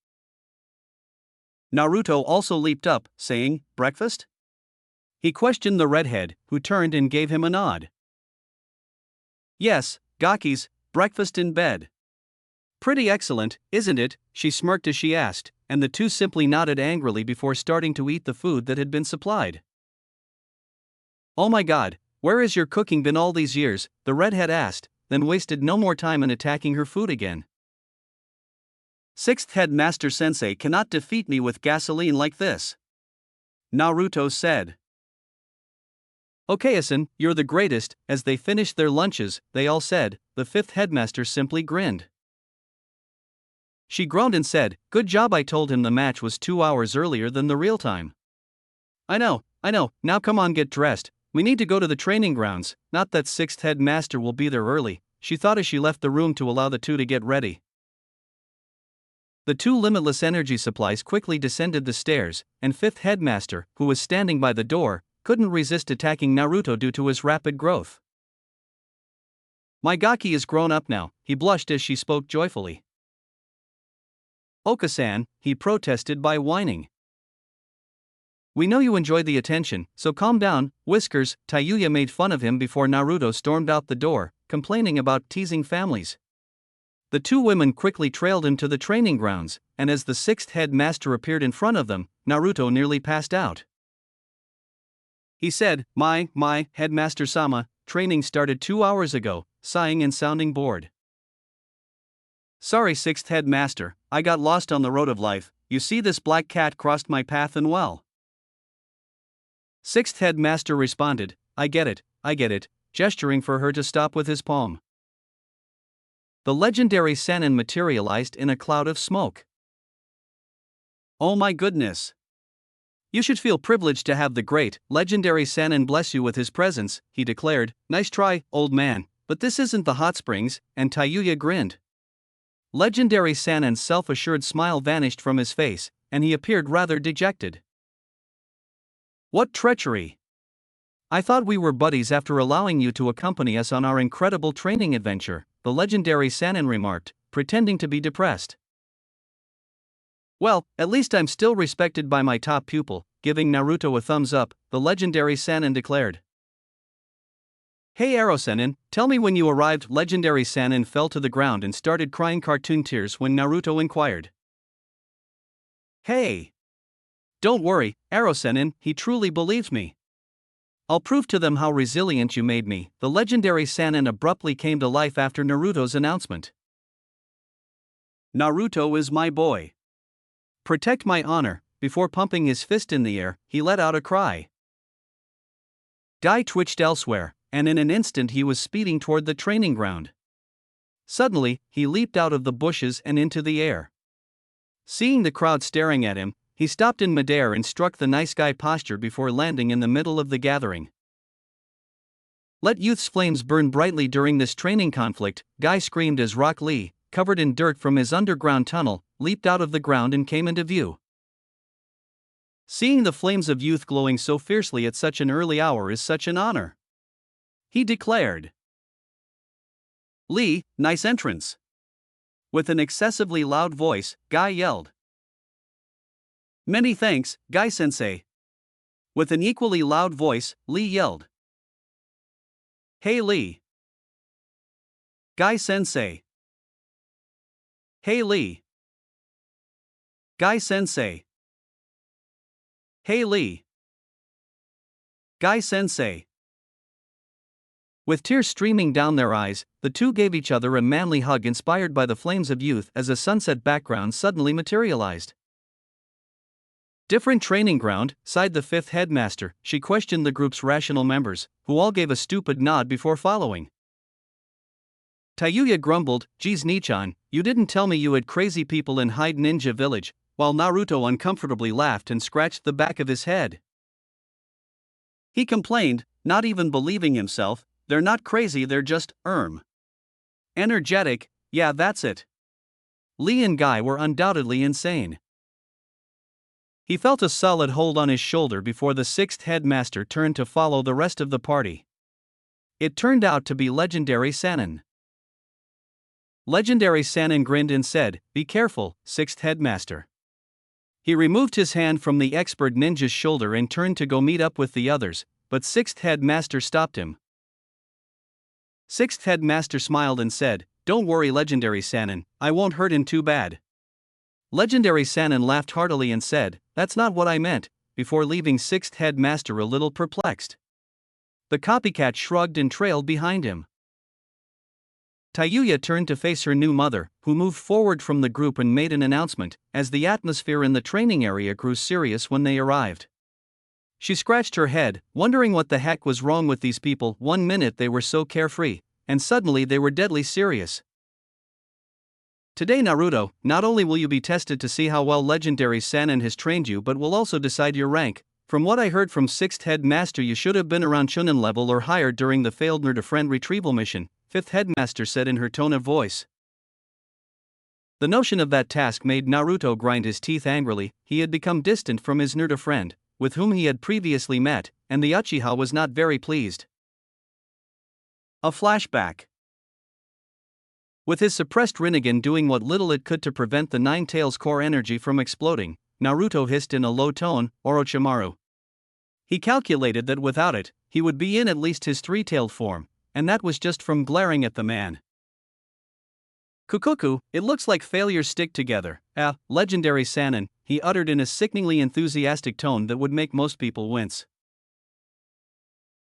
Speaker 1: Naruto also leaped up, saying, "Breakfast?" He questioned the redhead, who turned and gave him a nod. "Yes, Gaki's, breakfast in bed." "Pretty excellent, isn't it?" she smirked as she asked, and the two simply nodded angrily before starting to eat the food that had been supplied. "Oh my god, where has your cooking been all these years?" the redhead asked, then wasted no more time in attacking her food again. "Sixth headmaster sensei cannot defeat me with gasoline like this," Naruto said. "Okay-san, you're the greatest." As they finished their lunches, they all said. The fifth headmaster simply grinned. She groaned and said, "Good job. I told him the match was 2 hours earlier than the real time." I know, now come on, get dressed, we need to go to the training grounds." Not that sixth headmaster will be there early, she thought as she left the room to allow the two to get ready. The two limitless energy supplies quickly descended the stairs, and fifth headmaster, who was standing by the door, couldn't resist attacking Naruto due to his rapid growth. "My Gaki is grown up now," he blushed as she spoke joyfully. "Okasan," he protested by whining. "We know you enjoy the attention, so calm down, Whiskers." Tayuya made fun of him before Naruto stormed out the door, complaining about teasing families. The two women quickly trailed him to the training grounds, and as the sixth headmaster appeared in front of them, Naruto nearly passed out. He said, My, Headmaster-sama, training started 2 hours ago," sighing and sounding bored. "Sorry, sixth headmaster, I got lost on the road of life. You see, this black cat crossed my path and well." Sixth headmaster responded, I get it, gesturing for her to stop with his palm. The legendary Sannin materialized in a cloud of smoke. "Oh my goodness. You should feel privileged to have the great, legendary Sannin bless you with his presence," he declared. "Nice try, old man, but this isn't the hot springs," and Tayuya grinned. Legendary Sannin's self-assured smile vanished from his face, and he appeared rather dejected. "What treachery! I thought we were buddies after allowing you to accompany us on our incredible training adventure," the legendary Sannin remarked, pretending to be depressed. "Well, at least I'm still respected by my top pupil," giving Naruto a thumbs up, the legendary Sannin declared. "Hey Arrow Sannin, tell me when you arrived." Legendary Sannin fell to the ground and started crying cartoon tears when Naruto inquired. "Hey! Don't worry, Arrow Sannin, he truly believes me. I'll prove to them how resilient you made me." The legendary Sannin abruptly came to life after Naruto's announcement. "Naruto is my boy. Protect my honor." Before pumping his fist in the air, he let out a cry. Guy twitched elsewhere, and in an instant he was speeding toward the training ground. Suddenly, he leaped out of the bushes and into the air. Seeing the crowd staring at him, he stopped in midair and struck the nice guy posture before landing in the middle of the gathering. "Let youth's flames burn brightly during this training conflict," Guy screamed as Rock Lee, covered in dirt from his underground tunnel, leaped out of the ground and came into view. Seeing the flames of youth glowing so fiercely at such an early hour is such an honor, he declared. "Lee, nice entrance." With an excessively loud voice, Guy yelled. "Many thanks, Guy-sensei." With an equally loud voice, Lee yelled. "Hey Lee." Guy-sensei. "Hey Lee." Guy-sensei. "Hey Lee." Guy-sensei. With tears streaming down their eyes, the two gave each other a manly hug inspired by the flames of youth as a sunset background suddenly materialized. Different training ground, sighed the fifth headmaster. She questioned the group's rational members, who all gave a stupid nod before following. Tayuya grumbled, "Geez Nichan, you didn't tell me you had crazy people in Hyde Ninja Village," while Naruto uncomfortably laughed and scratched the back of his head. He complained, not even believing himself, "They're not crazy, they're just, energetic, yeah that's it. Lee and Guy were undoubtedly insane." He felt a solid hold on his shoulder before the sixth headmaster turned to follow the rest of the party. It turned out to be Legendary Sannin. Legendary Sannin grinned and said, "Be careful, sixth headmaster." He removed his hand from the expert ninja's shoulder and turned to go meet up with the others, but sixth headmaster stopped him. Sixth headmaster smiled and said, "Don't worry Legendary Sannin, I won't hurt him too bad." Legendary Sannin laughed heartily and said, "That's not what I meant," before leaving sixth headmaster a little perplexed. The copycat shrugged and trailed behind him. Tayuya turned to face her new mother, who moved forward from the group and made an announcement, as the atmosphere in the training area grew serious when they arrived. She scratched her head, wondering what the heck was wrong with these people. 1 minute they were so carefree, and suddenly they were deadly serious. "Today Naruto, not only will you be tested to see how well Legendary Sannin has trained you but will also decide your rank. From what I heard from 6th Headmaster you should have been around Chunin level or higher during the failed Naruto-friend retrieval mission," 5th Headmaster said in her tone of voice. The notion of that task made Naruto grind his teeth angrily. He had become distant from his Naruto friend, with whom he had previously met, and the Uchiha was not very pleased. A flashback. With his suppressed Rinnegan doing what little it could to prevent the Nine Tails core energy from exploding, Naruto hissed in a low tone, "Orochimaru." He calculated that without it, he would be in at least his three-tailed form, and that was just from glaring at the man. "Kukuku, it looks like failures stick together, Legendary Sannin," he uttered in a sickeningly enthusiastic tone that would make most people wince.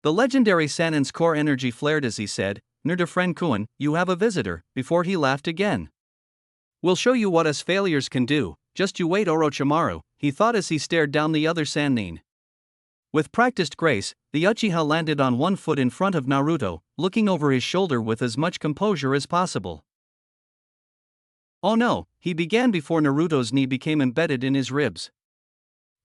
Speaker 1: The Legendary Sannin's core energy flared as he said, "Naruto friend Kuin, you have a visitor," before he laughed again. "We'll show you what us failures can do, just you wait Orochimaru," he thought as he stared down the other Sannin. With practiced grace, the Uchiha landed on one foot in front of Naruto, looking over his shoulder with as much composure as possible. "Oh no," he began before Naruto's knee became embedded in his ribs.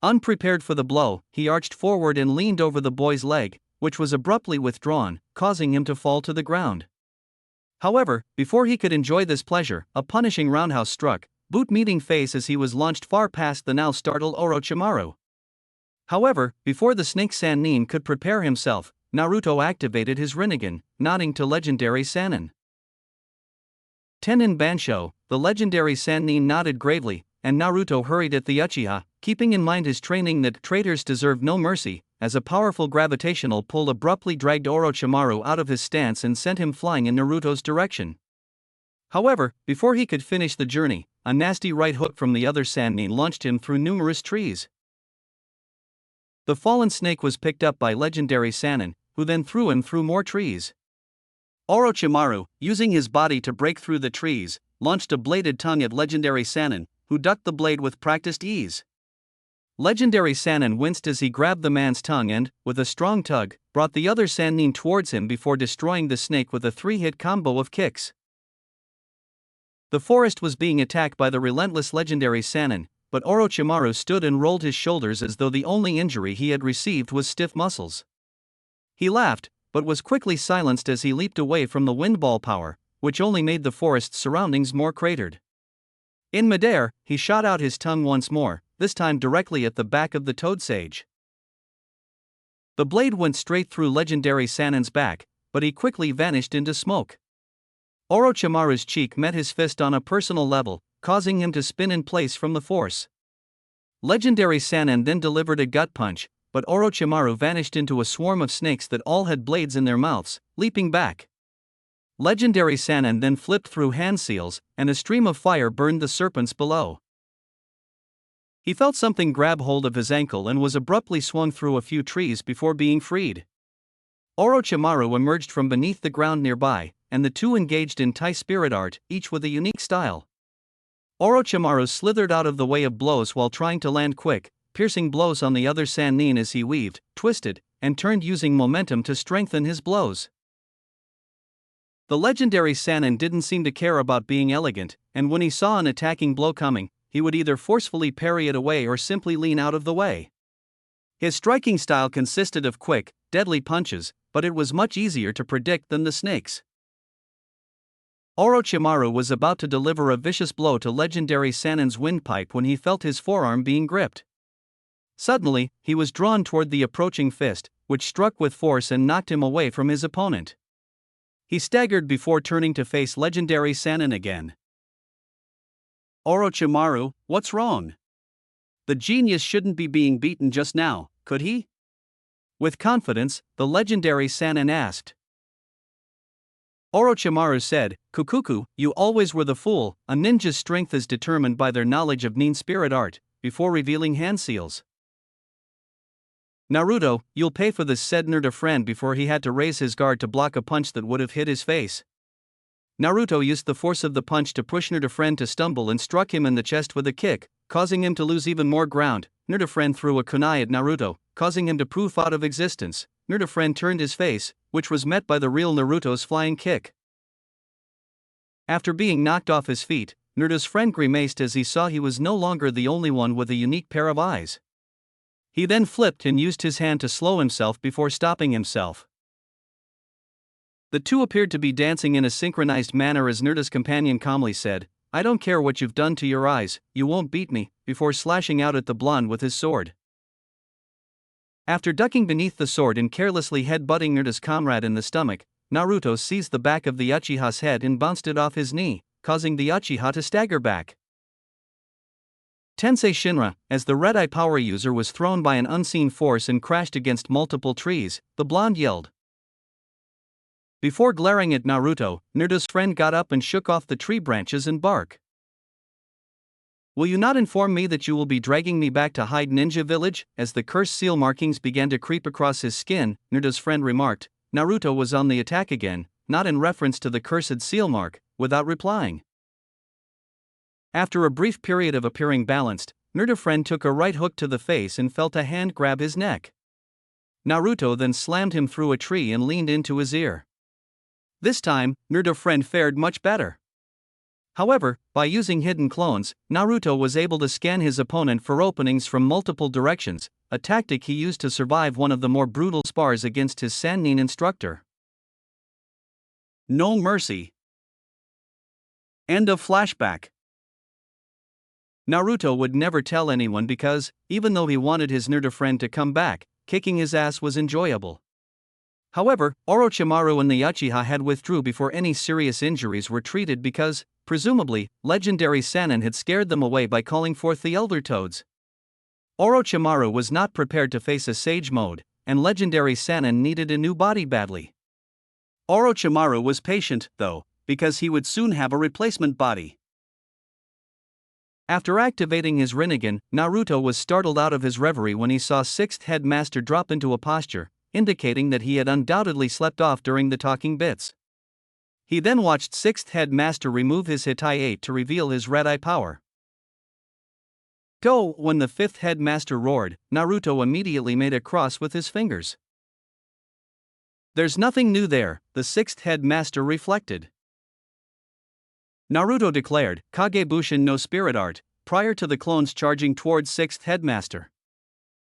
Speaker 1: Unprepared for the blow, he arched forward and leaned over the boy's leg, which was abruptly withdrawn, causing him to fall to the ground. However, before he could enjoy this pleasure, a punishing roundhouse struck, boot meeting face as he was launched far past the now startled Orochimaru. However, before the Snake Sannin could prepare himself, Naruto activated his Rinnegan, nodding to Legendary Sannin. Tenin Bansho, the Legendary Sannin nodded gravely, and Naruto hurried at the Uchiha, keeping in mind his training that traitors deserve no mercy, as a powerful gravitational pull abruptly dragged Orochimaru out of his stance and sent him flying in Naruto's direction. However, before he could finish the journey, a nasty right hook from the other Sannin launched him through numerous trees. The fallen snake was picked up by Legendary Sannin, who then threw him through more trees. Orochimaru, using his body to break through the trees, launched a bladed tongue at Legendary Sannin, who ducked the blade with practiced ease. Legendary Sannin winced as he grabbed the man's tongue and, with a strong tug, brought the other Sannin towards him before destroying the snake with a 3-hit combo of kicks. The forest was being attacked by the relentless Legendary Sannin, but Orochimaru stood and rolled his shoulders as though the only injury he had received was stiff muscles. He laughed, but was quickly silenced as he leaped away from the windball power, which only made the forest's surroundings more cratered. In midair, he shot out his tongue once more, this time directly at the back of the toad sage. The blade went straight through Legendary Sannin's back, but he quickly vanished into smoke. Orochimaru's cheek met his fist on a personal level, causing him to spin in place from the force. Legendary Sannin then delivered a gut punch, but Orochimaru vanished into a swarm of snakes that all had blades in their mouths, leaping back. Legendary Sannin then flipped through hand seals, and a stream of fire burned the serpents below. He felt something grab hold of his ankle and was abruptly swung through a few trees before being freed. Orochimaru emerged from beneath the ground nearby, and the two engaged in Tai spirit art, each with a unique style. Orochimaru slithered out of the way of blows while trying to land quick, piercing blows on the other Sannin as he weaved, twisted, and turned using momentum to strengthen his blows. The legendary Sannin didn't seem to care about being elegant, and when he saw an attacking blow coming, he would either forcefully parry it away or simply lean out of the way. His striking style consisted of quick, deadly punches, but it was much easier to predict than the snake's. Orochimaru was about to deliver a vicious blow to legendary Sannin's windpipe when he felt his forearm being gripped. Suddenly, he was drawn toward the approaching fist, which struck with force and knocked him away from his opponent. He staggered before turning to face legendary Sannin again. Orochimaru, what's wrong? The genius shouldn't be being beaten just now, could he? With confidence, the legendary Sannin asked. Orochimaru said, "Kukuku, you always were the fool. A ninja's strength is determined by their knowledge of nin spirit art," before revealing hand seals. "Naruto, you'll pay for this," said Naruto friend before he had to raise his guard to block a punch that would have hit his face. Naruto used the force of the punch to push Naruto friend to stumble and struck him in the chest with a kick, causing him to lose even more ground. Naruto friend threw a kunai at Naruto, causing him to poof out of existence. Naruto friend turned his face, which was met by the real Naruto's flying kick. After being knocked off his feet, Naruto's friend grimaced as he saw he was no longer the only one with a unique pair of eyes. He then flipped and used his hand to slow himself before stopping himself. The two appeared to be dancing in a synchronized manner as Naruto's companion calmly said, "I don't care what you've done to your eyes, you won't beat me," before slashing out at the blonde with his sword. After ducking beneath the sword and carelessly head-butting Naruto's comrade in the stomach, Naruto seized the back of the Uchiha's head and bounced it off his knee, causing the Uchiha to stagger back. Tensei Shinra, as the red-eye power user, was thrown by an unseen force and crashed against multiple trees, the blonde yelled. Before glaring at Naruto, Naruto's friend got up and shook off the tree branches and bark. "Will you not inform me that you will be dragging me back to Hyde Ninja Village?" As the cursed seal markings began to creep across his skin, Naruto's friend remarked. Naruto was on the attack again, not in reference to the cursed seal mark, without replying. After a brief period of appearing balanced, Naruto's friend took a right hook to the face and felt a hand grab his neck. Naruto then slammed him through a tree and leaned into his ear. This time, Naruto's friend fared much better. However, by using hidden clones, Naruto was able to scan his opponent for openings from multiple directions, a tactic he used to survive one of the more brutal spars against his Sannin instructor. No mercy. End of flashback. Naruto would never tell anyone because, even though he wanted his Naruto friend to come back, kicking his ass was enjoyable. However, Orochimaru and the Uchiha had withdrew before any serious injuries were treated because, presumably, legendary Sannin had scared them away by calling forth the Elder Toads. Orochimaru was not prepared to face a Sage mode, and legendary Sannin needed a new body badly. Orochimaru was patient, though, because he would soon have a replacement body. After activating his Rinnegan, Naruto was startled out of his reverie when he saw Sixth Headmaster drop into a posture, indicating that he had undoubtedly slept off during the talking bits. He then watched Sixth Headmaster remove his Hitai 8 to reveal his red-eye power. Go! When the fifth Headmaster roared, Naruto immediately made a cross with his fingers. There's nothing new there, the sixth Headmaster reflected. Naruto declared, Kagebushin no spirit art, prior to the clones charging towards sixth Headmaster.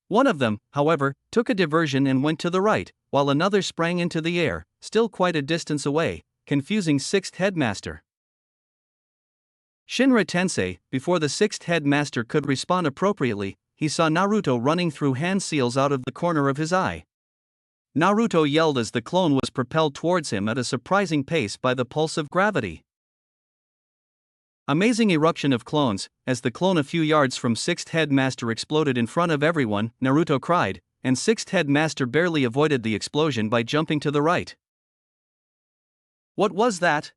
Speaker 1: One of them, however, took a diversion and went to the right, while another sprang into the air, still quite a distance away, confusing sixth Headmaster. Shinra Tensei, before the sixth Headmaster could respond appropriately, he saw Naruto running through hand seals out of the corner of his eye. Naruto yelled as the clone was propelled towards him at a surprising pace by the pulse of gravity. Amazing eruption of clones, as the clone a few yards from sixth Headmaster exploded in front of everyone, Naruto cried, and sixth Headmaster barely avoided the explosion by jumping to the right. What was that?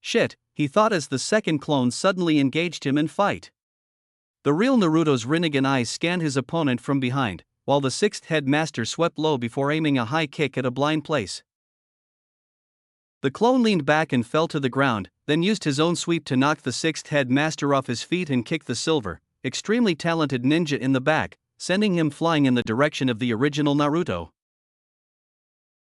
Speaker 1: Shit, he thought as the second clone suddenly engaged him in fight. The real Naruto's Rinnegan eyes scanned his opponent from behind, while the sixth headmaster swept low before aiming a high kick at a blind place. The clone leaned back and fell to the ground, then used his own sweep to knock the sixth headmaster off his feet and kick the silver, extremely talented ninja in the back, sending him flying in the direction of the original Naruto.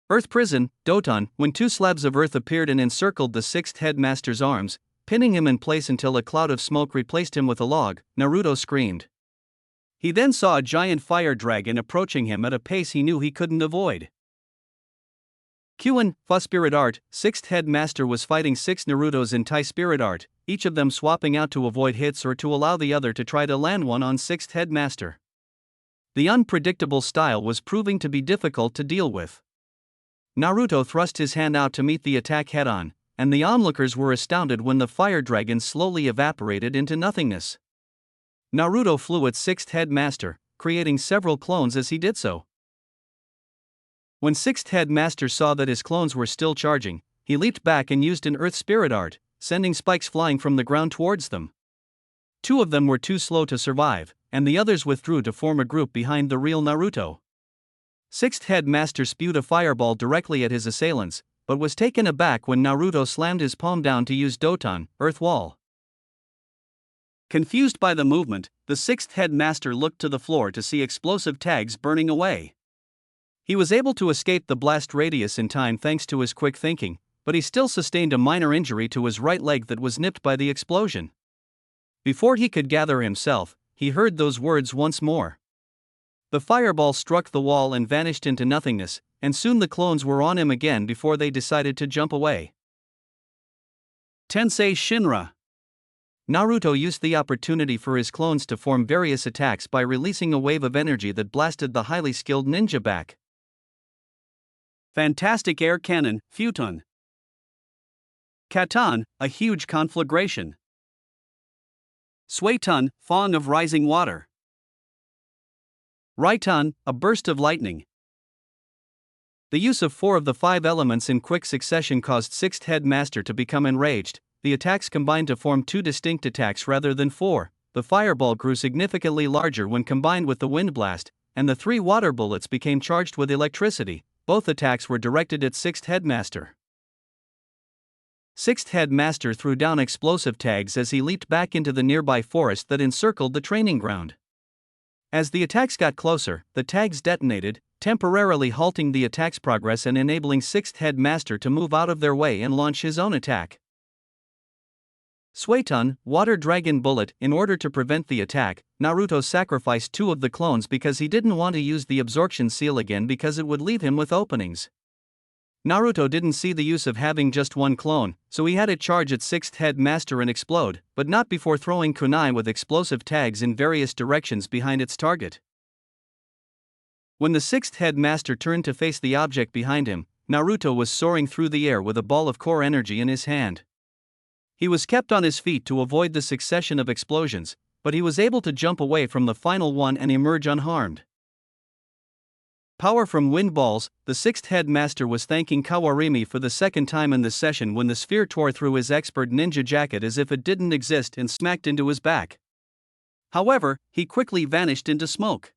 Speaker 1: Earth Prison, Doton. When two slabs of earth appeared and encircled the sixth headmaster's arms, pinning him in place until a cloud of smoke replaced him with a log, Naruto screamed. He then saw a giant fire dragon approaching him at a pace he knew he couldn't avoid. Qin, Fu Spirit Art. Sixth headmaster was fighting 6 Narutos in Tai Spirit Art, each of them swapping out to avoid hits or to allow the other to try to land one on sixth headmaster. The unpredictable style was proving to be difficult to deal with. Naruto thrust his hand out to meet the attack head-on, and the onlookers were astounded when the fire dragon slowly evaporated into nothingness. Naruto flew at sixth headmaster, creating several clones as he did so. When sixth headmaster saw that his clones were still charging, he leaped back and used an earth spirit art, sending spikes flying from the ground towards them. 2 of them were too slow to survive, and the others withdrew to form a group behind the real Naruto. Sixth headmaster spewed a fireball directly at his assailants, but was taken aback when Naruto slammed his palm down to use Doton, Earth Wall. Confused by the movement, the sixth headmaster looked to the floor to see explosive tags burning away. He was able to escape the blast radius in time thanks to his quick thinking, but he still sustained a minor injury to his right leg that was nipped by the explosion. Before he could gather himself, he heard those words once more. The fireball struck the wall and vanished into nothingness, and soon the clones were on him again before they decided to jump away. Tensei Shinra. Naruto used the opportunity for his clones to form various attacks by releasing a wave of energy that blasted the highly skilled ninja back. Fantastic Air Cannon, Futon. Katan, a huge conflagration. Suiton, Fawn of Rising Water. Raiton, a burst of lightning. The use of 4 of the 5 elements in quick succession caused sixth headmaster to become enraged. The attacks combined to form 2 distinct attacks rather than 4. The fireball grew significantly larger when combined with the wind blast, and the 3 water bullets became charged with electricity. Both attacks were directed at sixth headmaster. Sixth headmaster threw down explosive tags as he leaped back into the nearby forest that encircled the training ground. As the attacks got closer, the tags detonated, temporarily halting the attack's progress and enabling sixth headmaster to move out of their way and launch his own attack. Suiton, Water Dragon Bullet. In order to prevent the attack, Naruto sacrificed 2 of the clones because he didn't want to use the absorption seal again because it would leave him with openings. Naruto didn't see the use of having just 1 clone, so he had it charge at sixth headmaster and explode, but not before throwing kunai with explosive tags in various directions behind its target. When the sixth headmaster turned to face the object behind him, Naruto was soaring through the air with a ball of core energy in his hand. He was kept on his feet to avoid the succession of explosions, but he was able to jump away from the final one and emerge unharmed. Power from wind balls. The sixth headmaster was thanking Kawarimi for the second time in the session when the sphere tore through his expert ninja jacket as if it didn't exist and smacked into his back. However, he quickly vanished into smoke.